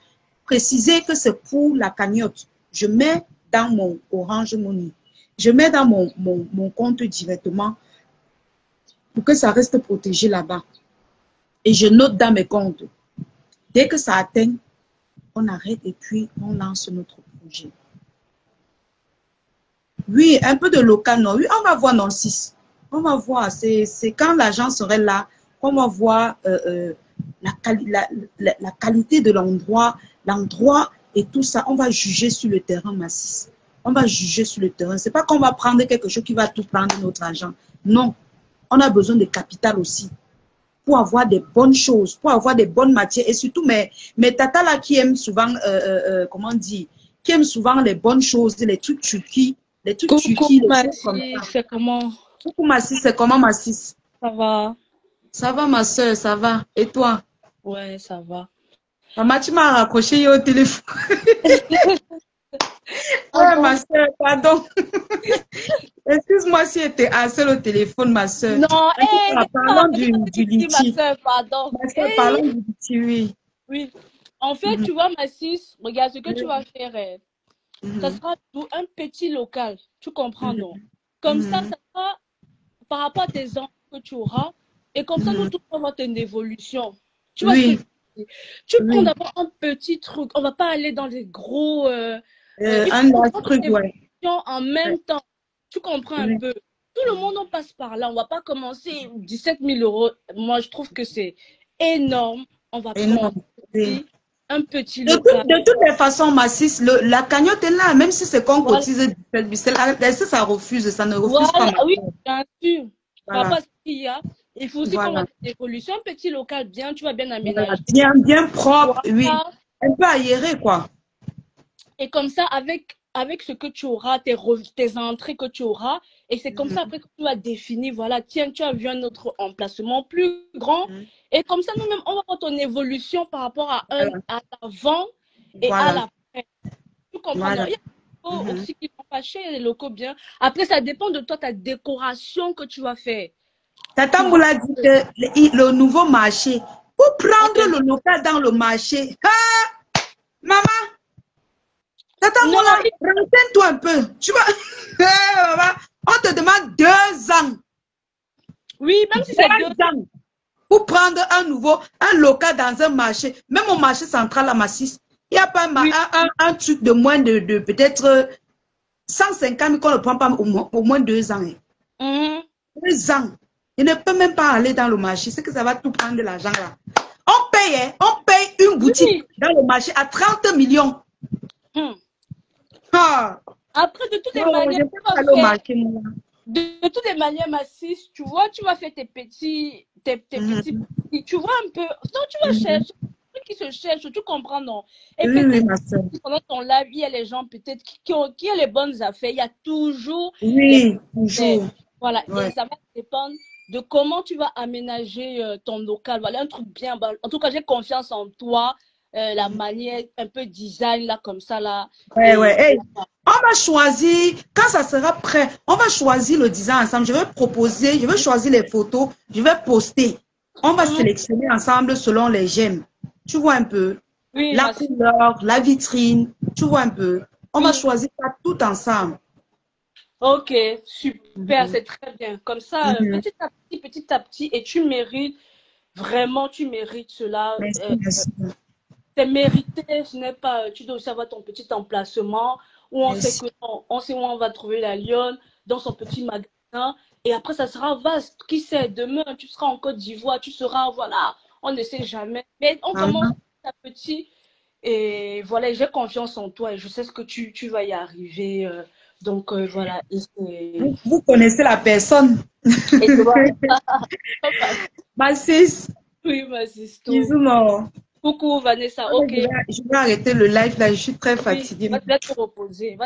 précisez que c'est pour la cagnotte. Je mets dans mon Orange Money. Je mets dans mon compte directement pour que ça reste protégé là-bas. Et je note dans mes comptes. Dès que ça atteint, on arrête et puis on lance notre projet. Oui, un peu de local, non. Oui, on va voir dans le 6. On va voir. C'est quand l'agent serait là, on va voir la qualité de l'endroit et tout ça. On va juger sur le terrain massif. On va juger sur le terrain. C'est pas qu'on va prendre quelque chose qui va tout prendre notre argent. Non. On a besoin de capital aussi pour avoir des bonnes choses, pour avoir des bonnes matières. Et surtout, mes tatas là qui aiment souvent, comment on dit, qui aiment souvent les bonnes choses, les trucs turquis, les trucs turquis, les choses comme ça. C'est comment? Coucou Massis, c'est comment Massis? Ça va? Ça va ma soeur, ça va. Et toi? Ouais, ça va. Maman, tu m'as raccroché au téléphone. Ouais, ma soeur, pardon. Excuse-moi si j'étais assez au téléphone, ma soeur. Non, parlons du litige. Ma soeur, pardon. Ma soeur, parlons du litige, oui. Oui. En fait, tu vois, ma sis, regarde ce que tu vas faire. Ça sera pour un petit local. Tu comprends, non? Comme ça sera par rapport à tes enfants que tu auras. Et comme ça, nous tous, on va avoir une évolution. Tu vois ce que je veux dire? Tu prends d'abord un petit truc. On ne va pas aller dans les gros... un truc, ouais. En même temps. Tu comprends un peu? Tout le monde en passe par là. On ne va pas commencer 17 000 euros. Moi, je trouve que c'est énorme. On va prendre un petit local. De toutes les façons, Massis, la cagnotte est là. Même si c'est qu'on cotise 17 000, ça refuse. Ça ne refuse pas. Oui, bien sûr. Par rapport à ce qu'il y a, il faut aussi qu'on ait une évolution. Un petit local bien, tu vas bien aménager. Bien propre, oui. Un peu aéré, quoi. Et comme ça, avec ce que tu auras, tes entrées que tu auras, et c'est comme ça après que tu vas définir, voilà, tiens, tu as vu un autre emplacement plus grand, et comme ça, nous-mêmes, on va voir ton évolution par rapport à l'avant et à l'après. Tu comprends? Il y a des locaux aussi qui sont pas chers, il y a des locaux bien. Après, ça dépend de toi, ta décoration que tu vas faire. Tata Moula dit que le nouveau marché, pour prendre le local dans le marché, maman, Tata Moula, renseigne-toi un peu. Tu vois, on te demande 2 ans. Oui, même si c'est 2 ans. Pour prendre un local dans un marché, même au marché central à Massis, il n'y a pas un truc de moins de peut-être 150 000 qu'on ne prend pas au moins 2 ans. 2 ans. Il ne peut même pas aller dans le marché. C'est que ça va tout prendre de l'argent là. On paye une boutique dans le marché à 30 millions. Après, de toutes les manières, Massis, tu vois, tu vas faire tes petits, tu vois un peu, non, tu vas chercher, qui se cherchent, tu comprends, non? Et peut-être, pendant ton live, il y a les gens peut-être qui ont les bonnes affaires, il y a toujours. Toujours. Voilà, et ça va dépendre de comment tu vas aménager ton local. Voilà, un truc bien. En tout cas, j'ai confiance en toi. La manière un peu design là comme ça là. Hey, on va choisir quand ça sera prêt. On va choisir le design ensemble. Je vais choisir les photos, je vais poster. On va sélectionner ensemble selon les j'aime. Tu vois un peu la couleur, la vitrine. Tu vois un peu. On va choisir ça tout ensemble. Ok, super, c'est très bien. Comme ça, petit à petit, et tu mérites vraiment, tu mérites cela. C'est mérité, ce n'est pas, tu dois aussi avoir ton petit emplacement où on sait où on va trouver la lionne dans son petit magasin et après ça sera vaste. Qui sait, demain tu seras en Côte d'Ivoire, tu seras, voilà, on ne sait jamais. Mais on commence petit à petit et voilà, j'ai confiance en toi et je sais ce que tu vas y arriver. Donc voilà. Vous connaissez la personne. Massis. Oui, ma sister. Bisous, non. Coucou, Vanessa. Ok. Je vais arrêter le live là, je suis très Oui, fatiguée. va te reposer.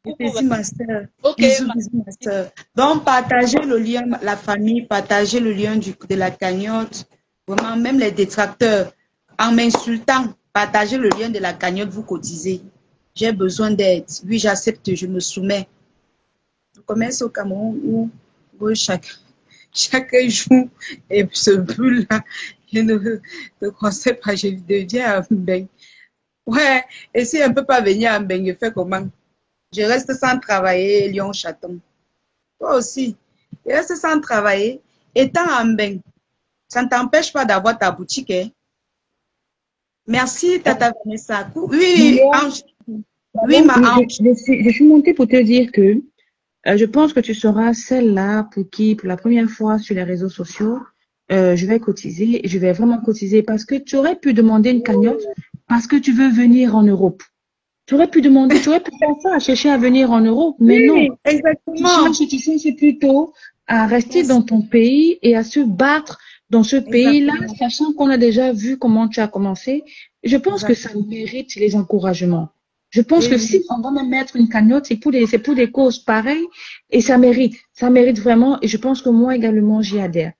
Coucou, Bisous, ma soeur. Ok, Bisous, bisous, ma soeur. Donc, partagez le lien, la famille, partagez le lien de la cagnotte. Vraiment, même les détracteurs, en m'insultant, partagez le lien de la cagnotte, vous cotisez. J'ai besoin d'aide. Oui, j'accepte, je me soumets. Je commence au Cameroun où chaque jour, et ce bulle-là, je ne conseille pas, je deviens un beigne. Ouais, et si on ne peut pas venir en beigne, je fais comment? Je reste sans travailler, Lyon-Chaton. Toi aussi, je reste sans travailler. Étant en beigne, ça ne t'empêche pas d'avoir ta boutique. Hein? Merci, Tata Vanessa. Oui, Moi, Ange. Oui, ma oui, Ange. je suis montée pour te dire que je pense que tu seras celle-là pour qui, pour la première fois sur les réseaux sociaux, je vais cotiser, je vais vraiment cotiser parce que tu aurais pu demander une cagnotte parce que tu veux venir en Europe. Tu aurais pu demander, tu aurais pu faire ça, chercher à venir en Europe, mais non. Oui, exactement. Tu cherches plutôt à rester Merci. dans ton pays et à se battre dans ce pays-là, Exactement. sachant qu'on a déjà vu comment tu as commencé. Je pense que ça Exactement. mérite les encouragements. Je pense Oui, que oui. si on va me mettre une cagnotte, c'est pour des causes pareilles et ça mérite vraiment. Et je pense que moi également, j'y adhère.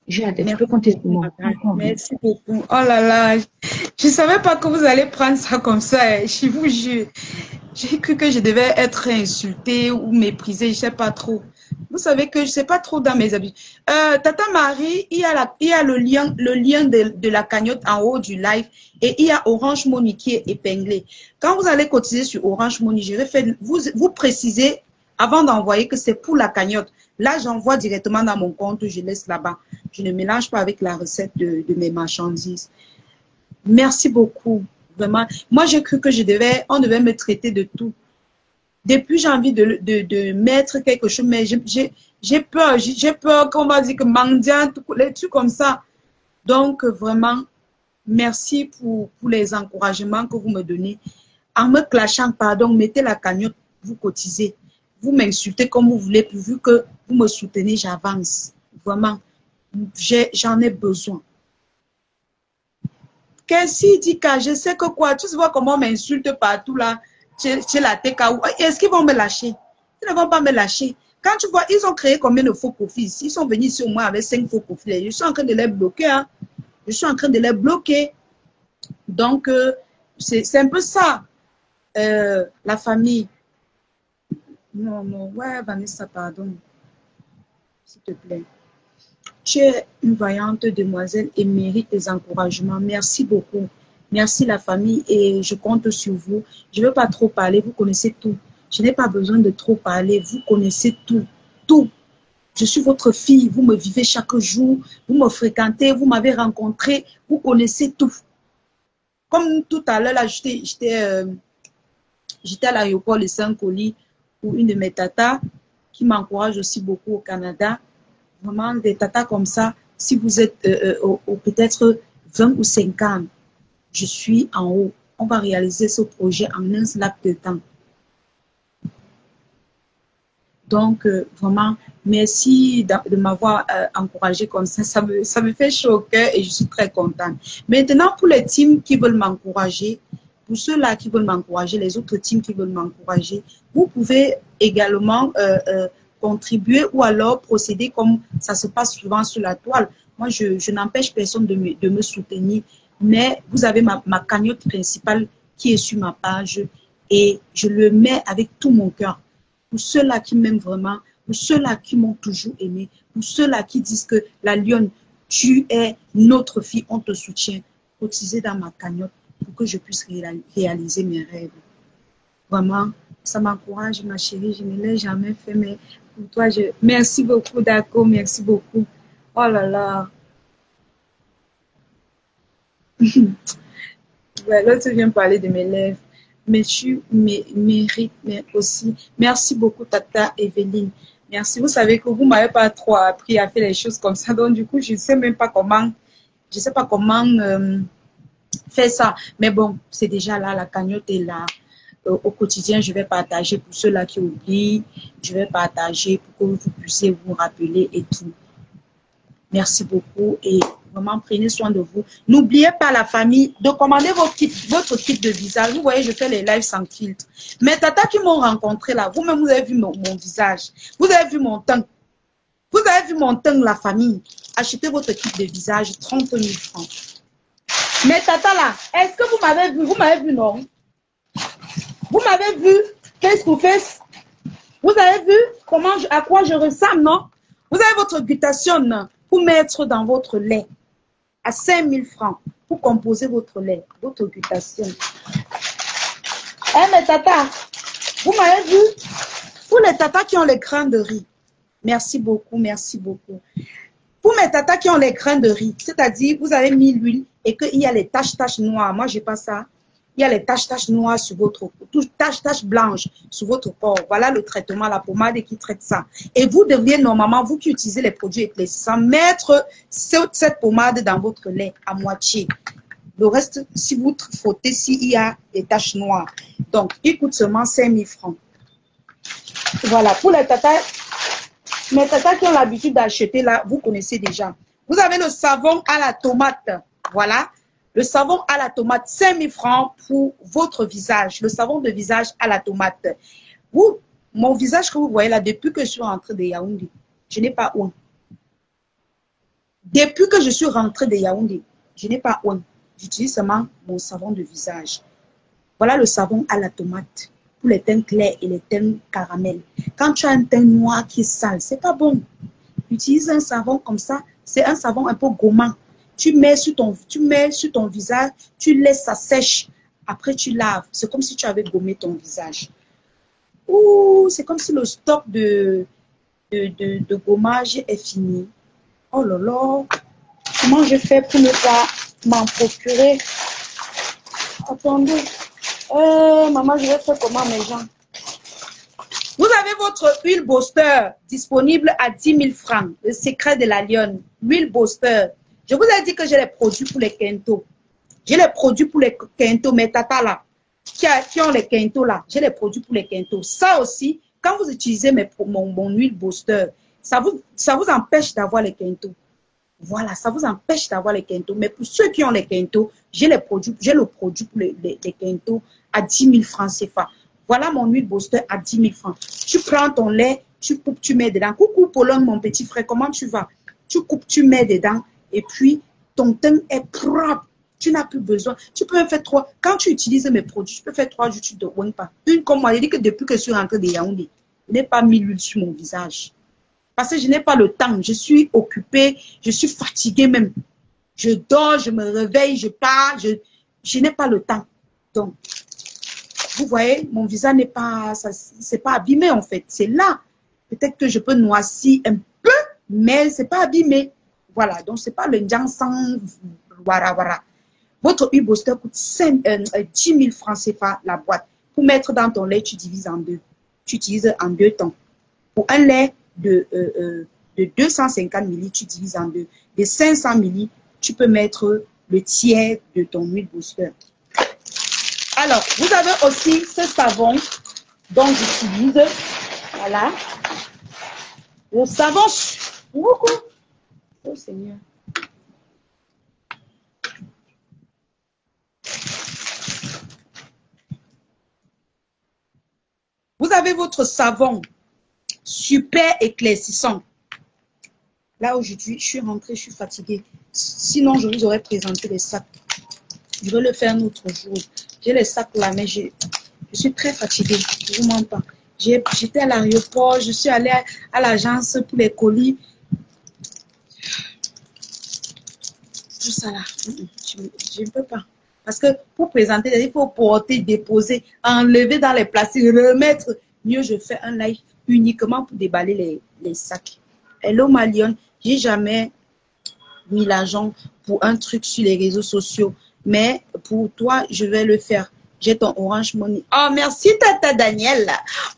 J'y adhère. Tu Merci peux compter sur beaucoup, moi. madame. Merci beaucoup. Oh là là, je ne savais pas que vous allez prendre ça comme ça. Hein. Je vous jure. J'ai cru que je devais être insultée ou méprisée, je ne sais pas trop. Vous savez que je ne sais pas trop dans mes habitudes. Tata Marie, il y a le lien de la cagnotte en haut du live et il y a Orange Money qui est épinglé. Quand vous allez cotiser sur Orange Money, je vais faire, vous précisez avant d'envoyer que c'est pour la cagnotte. Là, j'envoie directement dans mon compte, je laisse là-bas. Je ne mélange pas avec la recette de mes marchandises. Merci beaucoup. Vraiment. Moi, j'ai cru que on devait me traiter de tout. Depuis, j'ai envie de mettre quelque chose, mais j'ai peur qu'on va dire que mendiant, les trucs comme ça. Donc, vraiment, merci pour les encouragements que vous me donnez. En me clashant, pardon, mettez la cagnotte, vous cotisez. Vous m'insultez comme vous voulez, pourvu que vous me soutenez, j'avance. Vraiment, j'en ai besoin. Qu'est-ce dit que je sais que quoi, tu vois comment on m'insulte partout là, chez la TKO. Est-ce qu'ils vont me lâcher? Ils ne vont pas me lâcher. Quand tu vois, ils ont créé combien de faux profils? Ils sont venus sur moi avec 5 faux profils. Je suis en train de les bloquer. Hein. Je suis en train de les bloquer. Donc, c'est un peu ça. La famille. Non, non, ouais, Vanessa, pardon. S'il te plaît. Tu es une vaillante demoiselle et mérite des encouragements. Merci beaucoup. Merci la famille et je compte sur vous. Je ne veux pas trop parler, vous connaissez tout. Je n'ai pas besoin de trop parler, vous connaissez tout. Tout. Je suis votre fille, vous me vivez chaque jour, vous me fréquentez, vous m'avez rencontré, vous connaissez tout. Comme tout à l'heure, là, j'étais à l'aéroport de Saint-Coly pour une de mes tatas qui m'encourage aussi beaucoup au Canada. Vraiment, des tatas comme ça, si vous êtes peut-être 20 ou 50, je suis en haut. On va réaliser ce projet en un laps de temps. Donc, vraiment, merci de m'avoir encouragé comme ça. Ça me fait chaud au cœur et je suis très contente. Maintenant, pour les teams qui veulent m'encourager, pour ceux-là qui veulent m'encourager, les autres teams qui veulent m'encourager, vous pouvez également contribuer ou alors procéder comme ça se passe souvent sur la toile. Moi, je n'empêche personne de me soutenir, mais vous avez ma cagnotte principale qui est sur ma page et je le mets avec tout mon cœur. Pour ceux-là qui m'aiment vraiment, pour ceux-là qui m'ont toujours aimé, pour ceux-là qui disent que la lionne, tu es notre fille, on te soutient, cotisez dans ma cagnotte pour que je puisse réaliser mes rêves. Vraiment, ça m'encourage, ma chérie, je ne l'ai jamais fait, mais pour toi, merci beaucoup, d'accord, merci beaucoup. Oh là là. Ouais, là, tu viens parler de mes lèvres. Mais tu mérites mais aussi. Merci beaucoup, Tata Evelyne. Merci. Vous savez que vous ne m'avez pas trop appris à faire les choses comme ça. Donc, du coup, je ne sais même pas comment, faire ça. Mais bon, c'est déjà là, la cagnotte est là. Au quotidien, je vais partager pour ceux-là qui oublient. Je vais partager pour que vous puissiez vous rappeler et tout. Merci beaucoup et Vraiment, prenez soin de vous. N'oubliez pas la famille de commander votre kit de visage. Vous voyez, je fais les lives sans filtre. Mes tatas qui m'ont rencontré là, vous-même, vous avez vu mon visage. Vous avez vu mon teint. Vous avez vu mon teint, la famille. Achetez votre kit de visage, 30 000 francs. Mes tatas là, est-ce que vous m'avez vu? Vous m'avez vu, non? Vous m'avez vu face to face? Vous avez vu à quoi je ressemble, non? Vous avez votre glutation pour mettre dans votre lait à 5 000 francs pour composer votre lait, votre glutation. Eh, mes tatas, vous m'avez vu? Pour les tatas qui ont les grains de riz, merci beaucoup, merci beaucoup. Pour mes tatas qui ont les grains de riz, c'est-à-dire vous avez mis l'huile et qu'il y a les taches noires, moi j'ai pas ça. Il y a les taches noires sur votre taches blanches sur votre corps. Voilà le traitement, la pommade qui traite ça. Et vous devriez normalement, vous qui utilisez les produits éclaircissants, mettre cette pommade dans votre lait à moitié. Le reste, si vous frottez, s'il y a des taches noires. Donc, il coûte seulement 5 000 francs. Voilà, pour les tatas, mes tatas qui ont l'habitude d'acheter là, vous connaissez déjà. Vous avez le savon à la tomate. Voilà. Le savon à la tomate, 5 000 francs pour votre visage. Le savon de visage à la tomate. Vous, mon visage que vous voyez là, depuis que je suis rentrée de Yaoundé, je n'ai pas honte. Depuis que je suis rentrée de Yaoundé, je n'ai pas honte. J'utilise seulement mon savon de visage. Voilà le savon à la tomate. Pour les teints clairs et les teints caramel. Quand tu as un teint noir qui est sale, c'est pas bon. Utilise un savon comme ça. C'est un savon un peu gommant. Tu mets sur ton visage, tu laisses ça sèche. Après, tu laves. C'est comme si tu avais gommé ton visage. Ouh, c'est comme si le stock de gommage est fini. Oh là là. Comment je fais pour ne pas m'en procurer? Attendez. Maman, je vais faire comment, mes gens? Vous avez votre huile Booster disponible à 10 000 francs. Le secret de la lionne. Huile Booster. Je vous ai dit que j'ai les produits pour les quintos. J'ai les produits pour les quintos, mes tatas là, qui ont les quintos là. J'ai les produits pour les quintos. Ça aussi, quand vous utilisez mon huile Booster, ça vous empêche d'avoir les quintos. Voilà, ça vous empêche d'avoir les quintos. Mais pour ceux qui ont les quintos, j'ai le produit pour les quintos à 10 000 francs CFA. Voilà mon huile Booster à 10 000 francs. Tu prends ton lait, tu coupes, tu mets dedans. Coucou Paulin, mon petit frère, comment tu vas? Tu coupes, tu mets dedans. Et puis, ton teint est propre. Tu n'as plus besoin. Tu peux faire 3. Quand tu utilises mes produits, tu peux faire 3 jours, tu ne te ouines pas. Une comme moi, je dis que depuis que je suis rentrée de Yaoundé, je n'ai pas mis l'huile sur mon visage. Parce que je n'ai pas le temps. Je suis occupée, je suis fatiguée même. Je dors, je me réveille, je pars. Je n'ai pas le temps. Donc, vous voyez, mon visage n'est pas, c'est pas abîmé en fait. C'est là. Peut-être que je peux noircir un peu, mais ce n'est pas abîmé. Voilà, donc ce n'est pas le njang sans wara. Votre huile Booster coûte 10 000 francs CFA la boîte. Pour mettre dans ton lait, tu divises en deux. Tu utilises en 2 temps. Pour un lait de 250 ml, tu divises en 2. De 500 ml, tu peux mettre le tiers de ton huile Booster. Alors, vous avez aussi ce savon dont j'utilise. Voilà. Le savon. Beaucoup. Oh Seigneur. Vous avez votre savon super éclaircissant. Là aujourd'hui, je suis rentrée, je suis fatiguée. Sinon, je vous aurais présenté les sacs. Je vais le faire un autre jour. J'ai les sacs là, mais je suis très fatiguée. Je vous mens pas. J'étais à l'aéroport, je suis allée à l'agence pour les colis. Tout ça là, je ne peux pas. Parce que pour présenter, il faut porter, déposer, enlever dans les plastiques, remettre. Mieux, je fais un live uniquement pour déballer les sacs. Hello Malion, j'ai jamais mis l'argent pour un truc sur les réseaux sociaux. Mais pour toi, je vais le faire. J'ai ton Orange Money. Oh, merci Tata Daniel.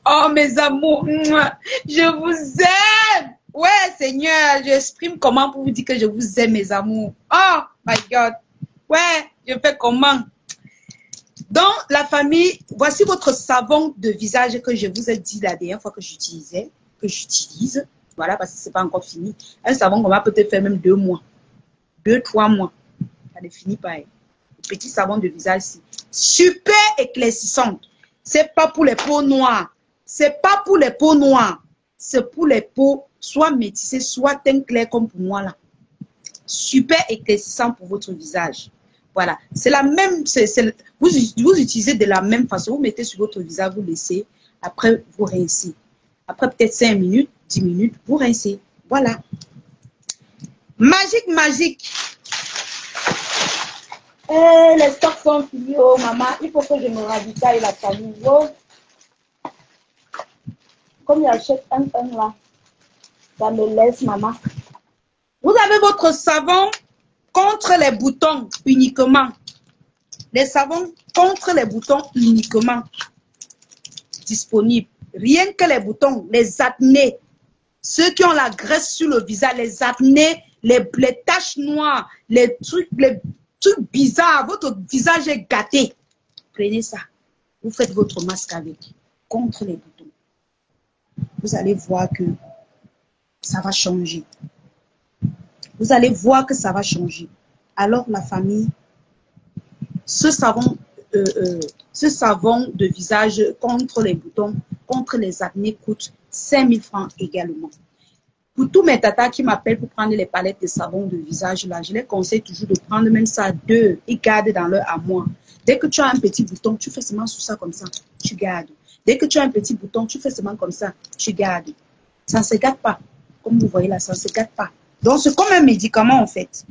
Oh, mes amours, je vous aime. Ouais, Seigneur, j'exprime comment pour vous dire que je vous aime, mes amours. Oh, my God. Ouais, je fais comment? Dans la famille, voici votre savon de visage que je vous ai dit la dernière fois que j'utilise. Voilà, parce que ce n'est pas encore fini. Un savon qu'on va peut-être faire même 2 mois. 2-3 mois. Ça ne finit pas. Petit savon de visage ici. Super éclaircissant. C'est pas pour les peaux noires. C'est pas pour les peaux noires. C'est pour les peaux soit métissées, soit teint clair comme pour moi là. Super éclaircissant pour votre visage. Voilà. C'est la même. Vous utilisez de la même façon. Vous mettez sur votre visage, vous laissez. Après, vous rincez. Après peut-être 5 minutes, 10 minutes, vous rincez. Voilà. Magique, magique. Les stocks sont finis, oh maman. Il faut que je me ravitaille la famille. Oh. Comme j'achète un là, ça me laisse, maman. Vous avez votre savon contre les boutons uniquement. Les savons contre les boutons uniquement disponibles. Rien que les boutons, les acnés. Ceux qui ont la graisse sur le visage, les acnés, les taches noires, les trucs bizarres. Votre visage est gâté. Prenez ça. Vous faites votre masque avec. Contre les boutons. Vous allez voir que ça va changer. Vous allez voir que ça va changer. Alors la famille, ce savon de visage contre les boutons, contre les acnés coûte 5 000 francs également. Pour tous mes tatas qui m'appellent pour prendre les palettes de savon de visage là, je les conseille toujours de prendre même ça 2 et garder dans leur armoire. Dès que tu as un petit bouton, tu fais seulement sur ça comme ça, tu gardes. Dès que tu as un petit bouton, tu fais seulement comme ça, tu gardes. Ça ne se gâte pas. Comme vous voyez là, ça ne se gâte pas. Donc, c'est comme un médicament en fait.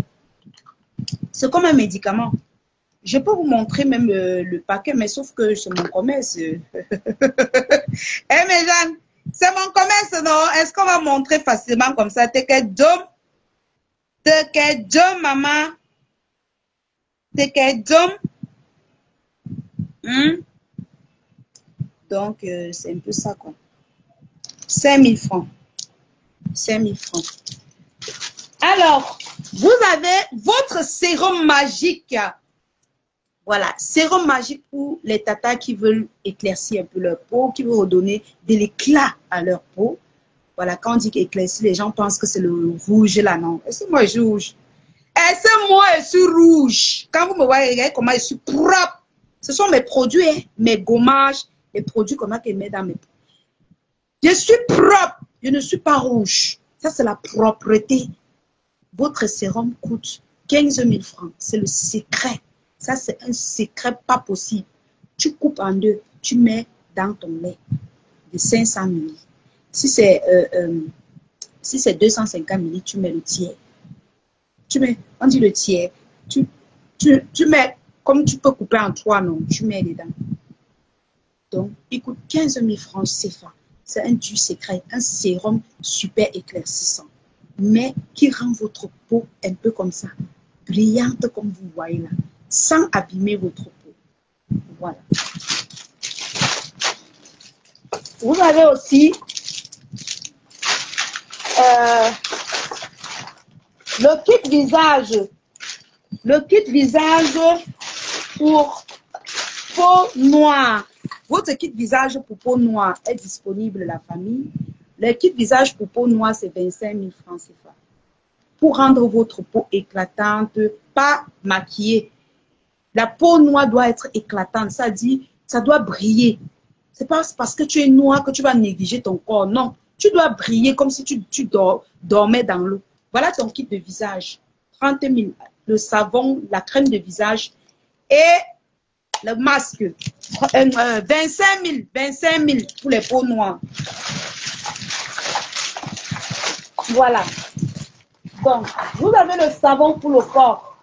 C'est comme un médicament. Je peux vous montrer même le paquet, mais sauf que c'est mon commerce. Eh mes gens, c'est mon commerce, non? Est-ce qu'on va montrer facilement comme ça? T'es que dôme? Maman? T'es que dôme? Donc, c'est un peu ça, quoi. 5 000 francs. 5 000 francs. Alors, vous avez votre sérum magique. Voilà, sérum magique pour les tatas qui veulent éclaircir un peu leur peau, qui veulent redonner de l'éclat à leur peau. Voilà, quand on dit éclaircir, les gens pensent que c'est le rouge là, non. Est-ce que moi je suis rouge? Est-ce que moi je suis rouge? Quand vous me voyez, regardez comment je suis propre. Ce sont mes produits, hein, mes gommages, les produits qu'on a que mettre dans mes peaux. Je suis propre, je ne suis pas rouge. Ça, c'est la propreté. Votre sérum coûte 15 000 francs. C'est le secret. Ça, c'est un secret pas possible. Tu coupes en deux, tu mets dans ton lait de 500 ml. Si c'est 250 ml, tu mets le tiers. Tu mets, on dit le tiers. Tu mets, comme tu peux couper en 3, non, tu mets dedans. Donc, il coûte 15 000 francs CFA. C'est un du secret, un sérum super éclaircissant, mais qui rend votre peau un peu comme ça, brillante comme vous voyez là, sans abîmer votre peau. Voilà. Vous avez aussi le kit visage. Le kit visage pour peau noire. Votre kit visage pour peau noire est disponible, la famille. Le kit visage pour peau noire, c'est 25 000 francs CFA. Pour rendre votre peau éclatante, pas maquillée. La peau noire doit être éclatante, ça dit, ça doit briller. C'est pas parce que tu es noir que tu vas négliger ton corps, non. Tu dois briller comme si tu dormais dans l'eau. Voilà ton kit de visage. 30 000, le savon, la crème de visage et le masque. 25 000 pour les peaux noires. Voilà. Donc, vous avez le savon pour le corps.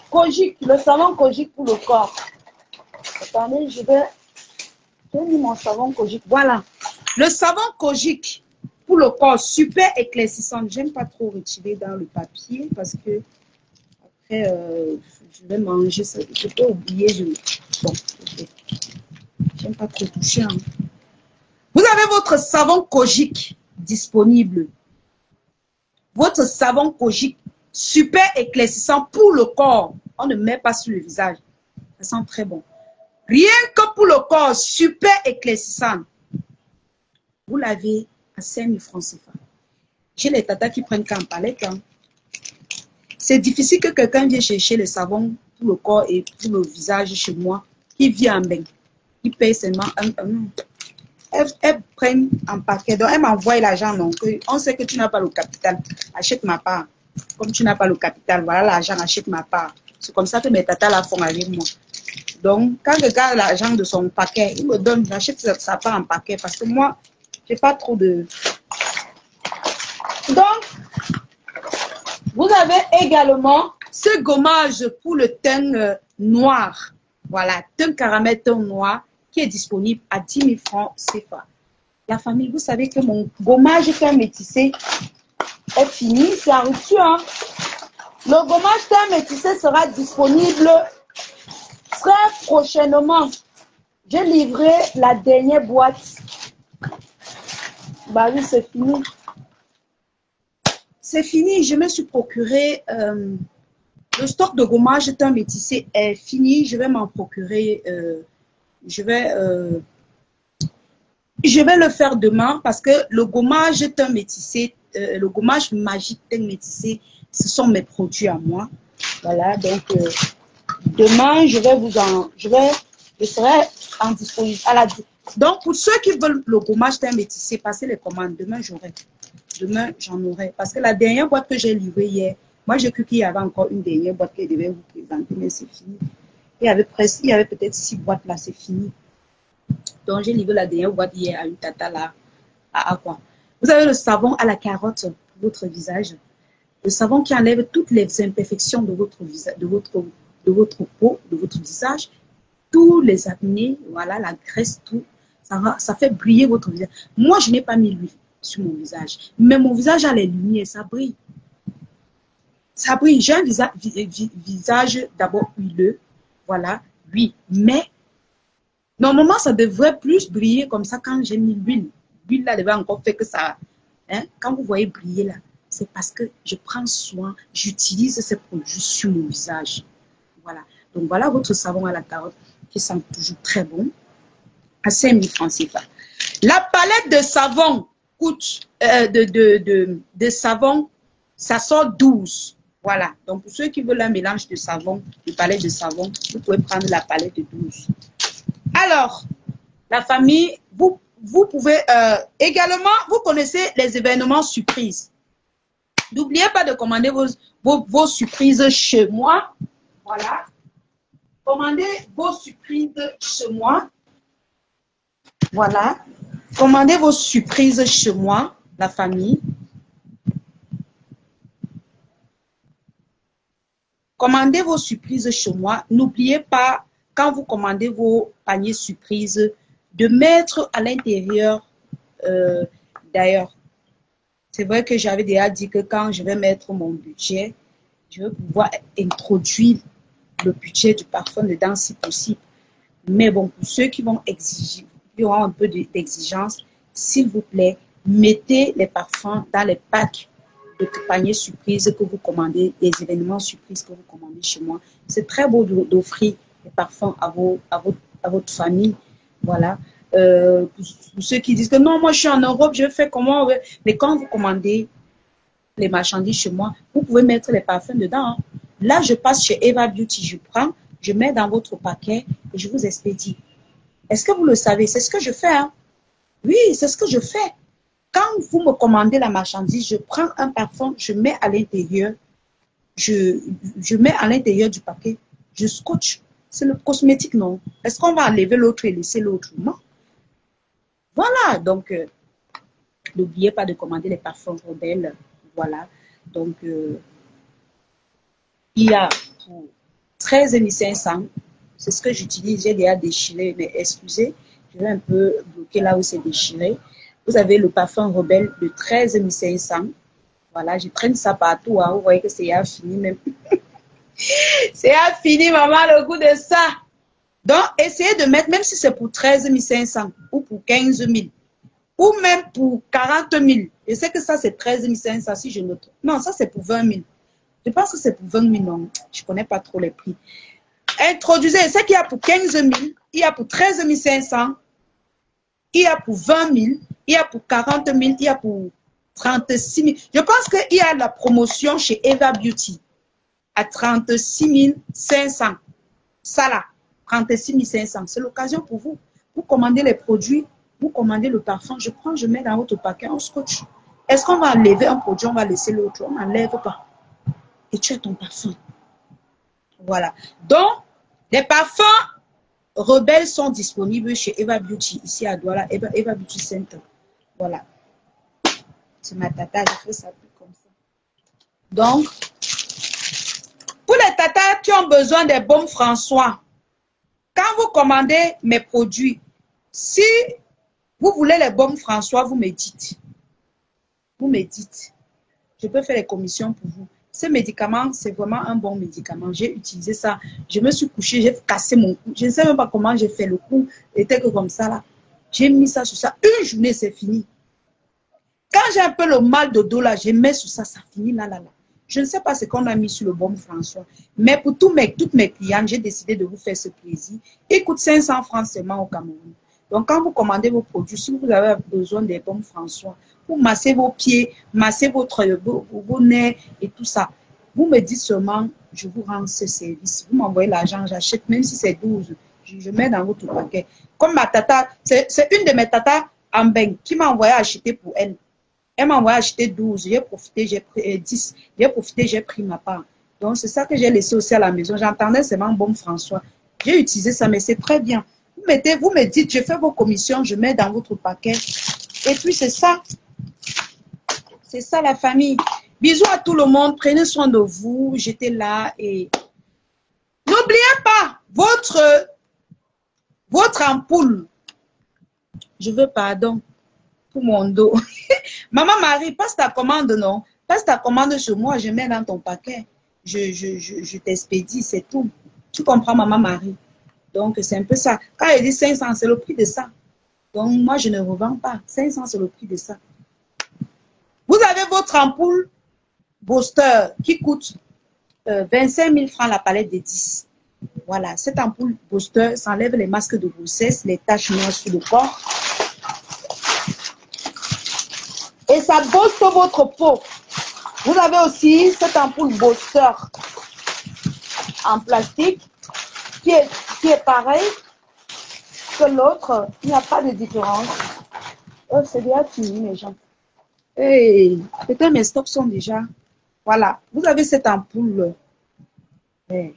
Kojic, le savon Kojic pour le corps. Attendez, j'ai mis mon savon Kojic. Voilà. Le savon Kojic pour le corps, super éclaircissant. J'aime pas trop retirer dans le papier parce que après, je vais manger ça. Je peux oublier. Bon, ok. J'aime pas trop toucher. Hein. Vous avez votre savon Kojic disponible. Votre savon Kojic, super éclaircissant pour le corps. On ne met pas sur le visage. Ça sent très bon. Rien que pour le corps, super éclaircissant. Vous l'avez à 5 000 francs CFA. J'ai les tatas qui prennent qu'en palette. Hein. C'est difficile que quelqu'un vienne chercher le savon pour le corps et pour le visage chez moi. Qui vient en bain. Il paye seulement elles prennent en paquet. Donc, elles m'envoient l'argent. Donc, on sait que tu n'as pas le capital. Achète ma part. Comme tu n'as pas le capital, voilà l'argent, achète ma part. C'est comme ça que mes tatas la font avec moi. Donc, quand je garde l'argent de son paquet, il me donne, j'achète sa part en paquet parce que moi, j'ai pas trop de... Donc, vous avez également ce gommage pour le teint noir. Voilà, teint caramel, teint noir qui est disponible à 10 000 francs CFA. La famille, vous savez que mon gommage teint métissé est fini, c'est en rupture. Hein? Le gommage teint métissé sera disponible très prochainement. J'ai livré la dernière boîte. Bah oui, c'est fini. C'est fini, je me suis procuré, le stock de gommage teint métissé est fini, je vais m'en procurer, je vais le faire demain parce que le gommage teint métissé, le gommage magique teint métissé, ce sont mes produits à moi. Voilà, donc demain, je serai en disponibilité. Donc, pour ceux qui veulent le gommage teint métissé, passez les commandes, demain j'aurai. Demain, j'en aurai. Parce que la dernière boîte que j'ai livrée hier, moi, j'ai cru qu'il y avait encore une dernière boîte que je devais vous présenter, mais c'est fini. Il y avait peut-être 6 boîtes là, c'est fini. Donc, j'ai livré la dernière boîte hier à une tata là, à quoi. Vous avez le savon à la carotte pour votre visage. Le savon qui enlève toutes les imperfections de votre visage, de votre peau, de votre visage. Tous les acnés, voilà, la graisse, tout. Ça fait briller votre visage. Moi, je n'ai pas mis l'huile sur mon visage. Mais mon visage a les lumières, ça brille. Ça brille. J'ai un visage d'abord huileux. Voilà, oui. Mais normalement, ça devrait plus briller comme ça quand j'ai mis l'huile. L'huile là devait encore faire que ça. Hein, quand vous voyez briller là, c'est parce que je prends soin, j'utilise ces produits sur mon visage. Voilà. Donc voilà votre savon à la carotte qui sent toujours très bon. À 5 000 francs CFA. La palette de savon coûte de savon, ça sort 12. Voilà. Donc, pour ceux qui veulent un mélange de savon, de palette de savon, vous pouvez prendre la palette de 12. Alors, la famille, vous pouvez également, vous connaissez les événements surprises. N'oubliez pas de commander vos surprises chez moi. Voilà. Commandez vos surprises chez moi. Voilà. Commandez vos surprises chez moi, la famille. Commandez vos surprises chez moi. N'oubliez pas, quand vous commandez vos paniers surprises, de mettre à l'intérieur, d'ailleurs, c'est vrai que j'avais déjà dit que quand je vais mettre mon budget, je vais pouvoir introduire le budget du parfum dedans si possible. Mais bon, pour ceux qui vont exiger, qui auront un peu d'exigence, s'il vous plaît, mettez les parfums dans les packs de paniers surprises que vous commandez, les événements surprises que vous commandez chez moi. C'est très beau d'offrir les parfums à votre famille. Voilà. Pour ceux qui disent que non, moi je suis en Europe, je fais comment. Mais quand vous commandez les marchandises chez moi, vous pouvez mettre les parfums dedans. Hein. Là, je passe chez Eva Beauty, je prends, je mets dans votre paquet et je vous expédie. Est-ce que vous le savez? C'est ce que je fais. Hein? Oui, c'est ce que je fais. Quand vous me commandez la marchandise, je prends un parfum, je mets à l'intérieur, je mets à l'intérieur du paquet, je scotche. C'est le cosmétique, non? Est-ce qu'on va enlever l'autre et laisser l'autre? Non. Voilà, donc, n'oubliez pas de commander les parfums rebelles. Voilà, donc, il y a pour 13 500, c'est ce que j'utilise, j'ai déjà déchiré, mais excusez, je vais un peu bloquer là où c'est déchiré. Vous avez le parfum rebelle de 13 500. Voilà, je traîne ça partout. Hein. Vous voyez que c'est fini même. C'est fini, maman, le goût de ça. Donc, essayez de mettre, même si c'est pour 13 500 ou pour 15 000 ou même pour 40 000. Je sais que ça, c'est 13 500 si je note. Non, ça, c'est pour 20 000. Je pense que c'est pour 20 000. Non, je ne connais pas trop les prix. Introduisez, c'est qu'il y a pour 15 000, il y a pour 13 500, il y a pour 20 000, il y a pour 40 000, il y a pour 36 000. Je pense qu'il y a la promotion chez Eva Beauty. à 36 500. Ça là, 36 500. C'est l'occasion pour vous. Vous commandez les produits, vous commandez le parfum. Je prends, je mets dans votre paquet, on scotch. Est-ce qu'on va enlever un produit, on va laisser l'autre? On n'enlève pas. Et tu as ton parfum. Voilà. Donc, les parfums rebelles sont disponibles chez Eva Beauty, ici à Douala, Eva Beauty Center. Voilà. C'est ma tata, je fais ça plus comme ça. Donc, pour les tatas qui ont besoin des baumes François, quand vous commandez mes produits, si vous voulez les baumes François, vous me dites. Vous me dites. Je peux faire les commissions pour vous. Ce médicament, c'est vraiment un bon médicament. J'ai utilisé ça. Je me suis couchée, j'ai cassé mon cou. Je ne sais même pas comment j'ai fait. Le cou était que comme ça là. J'ai mis ça sur ça. Une journée, c'est fini. Quand j'ai un peu le mal de dos là, je mets sur ça, ça finit là. Je ne sais pas ce qu'on a mis sur le baume François. Mais pour toutes mes clientes, j'ai décidé de vous faire ce plaisir. Il coûte 500 francs seulement au Cameroun. Donc, quand vous commandez vos produits, si vous avez besoin des baumes François, pour masser vos pieds, masser vos nez et tout ça, vous me dites seulement, je vous rends ce service. Vous m'envoyez l'argent, j'achète, même si c'est 12, je mets dans votre paquet. Comme ma tata, c'est une de mes tatas en Beng qui m'a envoyé acheter pour elle. Elle m'a envoyé acheter 12, j'ai profité, j'ai pris 10, j'ai profité, j'ai pris ma part. Donc, c'est ça que j'ai laissé aussi à la maison. J'entendais seulement baume François. J'ai utilisé ça, mais c'est très bien. Vous me dites, je fais vos commissions, je mets dans votre paquet. Et puis, c'est ça. C'est ça, la famille. Bisous à tout le monde. Prenez soin de vous. J'étais là. Et n'oubliez pas votre ampoule. Je veux pardon pour mon dos. Maman Marie, passe ta commande, non? Passe ta commande sur moi, je mets dans ton paquet. Je t'expédie, c'est tout. Tu comprends, Maman Marie? Donc, c'est un peu ça. Quand elle dit 500, c'est le prix de ça. Donc, moi, je ne revends pas. 500, c'est le prix de ça. Vous avez votre ampoule Booster qui coûte 25 000 francs la palette de 10. Voilà, cette ampoule Booster s'enlève les masques de grossesse, les taches noires sur le corps. Et ça booste votre peau. Vous avez aussi cette ampoule Booster en plastique qui est pareil que l'autre. Il n'y a pas de différence. Oh, c'est déjà fini, mes gens. Hey, peut-être mes stocks sont déjà. Voilà, vous avez cette ampoule. Hey.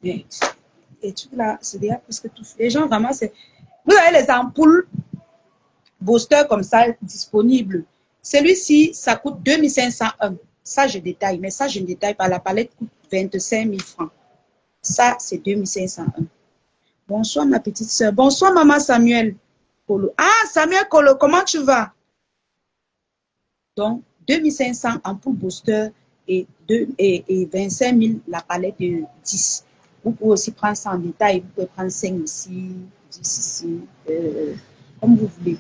Hey. Et tout là, c'est déjà presque tout. Les gens vraiment, c'est. Vous avez les ampoules Booster comme ça disponibles. Celui-ci, ça coûte 2501. Ça, je détaille, mais ça, je ne détaille pas. La palette coûte 25 000 francs. Ça, c'est 2501. Bonsoir, ma petite soeur. Bonsoir, maman Samuel Kolo. Ah, Samuel Kolo, comment tu vas? Donc, 2500 ampoules Booster et 25 000 la palette de 10. Vous pouvez aussi prendre ça en détail. Vous pouvez prendre 5 ici, 10 ici, comme vous voulez.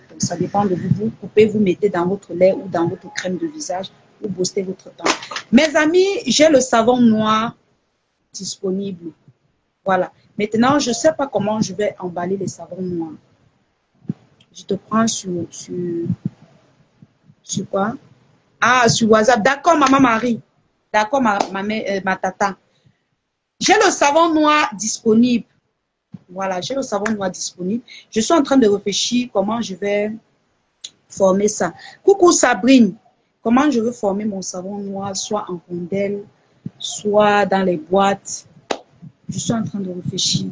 Donc, ça dépend de vous. Vous coupez, vous mettez dans votre lait ou dans votre crème de visage. Vous boostez votre temps. Mes amis, j'ai le savon noir disponible. Voilà. Maintenant, je ne sais pas comment je vais emballer les savons noirs. Je te prends sur quoi? Ah, sur WhatsApp. D'accord, maman Marie. D'accord, ma tata. J'ai le savon noir disponible. Voilà, j'ai le savon noir disponible. Je suis en train de réfléchir comment je vais former ça. Coucou Sabrine. Comment je veux former mon savon noir, soit en rondelle, soit dans les boîtes. Je suis en train de réfléchir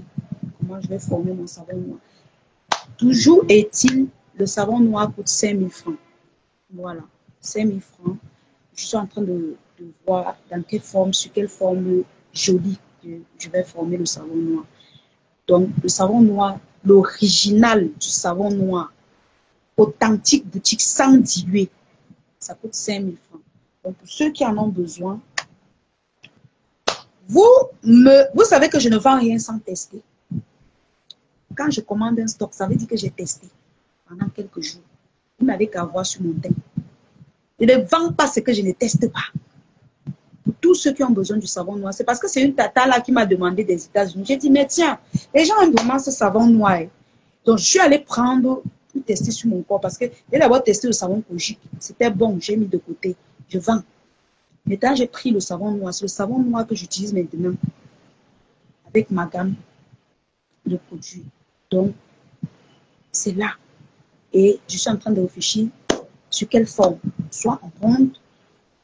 comment je vais former mon savon noir. Toujours est-il, le savon noir coûte 5 000 francs. Voilà, 5 000 francs. Je suis en train de voir dans quelle forme, sur quelle forme jolie je vais former le savon noir. Donc, le savon noir, l'original du savon noir, authentique boutique sans diluer, ça coûte 5 000 francs. Donc, pour ceux qui en ont besoin, vous savez que je ne vends rien sans tester. Quand je commande un stock, ça veut dire que j'ai testé pendant quelques jours. Vous n'avez qu'à voir sur mon teint. Je ne vends pas ce que je ne teste pas. Pour tous ceux qui ont besoin du savon noir, c'est parce que c'est une tata là qui m'a demandé des États-Unis. J'ai dit, mais tiens, les gens aiment vraiment ce savon noir. Donc, je suis allée prendre pour tester sur mon corps parce que j'ai d'abord testé le savon Kojic. C'était bon, j'ai mis de côté. Je vends. Maintenant, j'ai pris le savon noir. C'est le savon noir que j'utilise maintenant avec ma gamme de produits. Donc, c'est là. Et je suis en train de réfléchir sur quelle forme. Soit en ronde,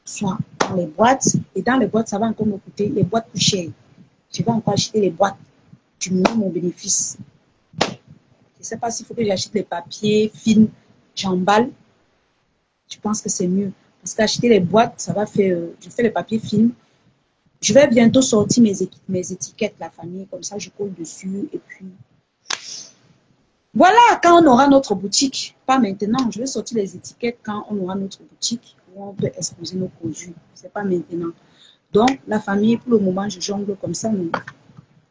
soit dans les boîtes. Et dans les boîtes, ça va encore me coûter les boîtes plus chères. Je vais encore acheter les boîtes. Diminuer mon bénéfice. Je ne sais pas s'il faut que j'achète les papiers films. J'emballe. Je pense que c'est mieux. Parce qu'acheter les boîtes, ça va faire... je fais les papiers films. Je vais bientôt sortir mes étiquettes, la famille. Comme ça, je colle dessus. Et puis... Voilà, quand on aura notre boutique. Pas maintenant. Je vais sortir les étiquettes quand on aura notre boutique. Où on peut exposer nos produits. Ce n'est pas maintenant. Donc, la famille, pour le moment, je jongle comme ça. Donc,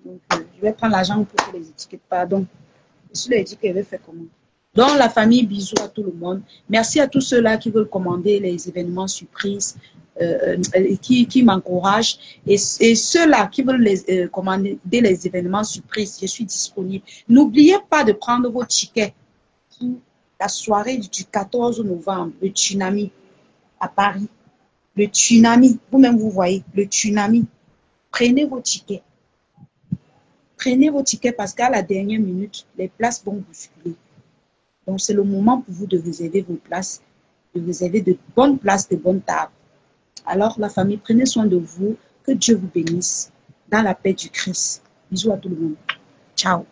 je vais prendre l'argent pour faire les étiquettes. Pardon. Je suis dit qu'elle va faire comment. Donc, la famille, bisous à tout le monde. Merci à tous ceux-là qui veulent commander les événements surprises, qui m'encouragent. Et ceux-là qui veulent commander les événements surprises, je suis disponible. N'oubliez pas de prendre vos tickets pour la soirée du 14 novembre, le tsunami à Paris. Le tsunami, vous-même vous voyez, le tsunami. Prenez vos tickets. Prenez vos tickets parce qu'à la dernière minute, les places vont bousculer. Donc, c'est le moment pour vous de réserver vos places, de réserver de bonnes places, de bonnes tables. Alors, la famille, prenez soin de vous. Que Dieu vous bénisse dans la paix du Christ. Bisous à tout le monde. Ciao.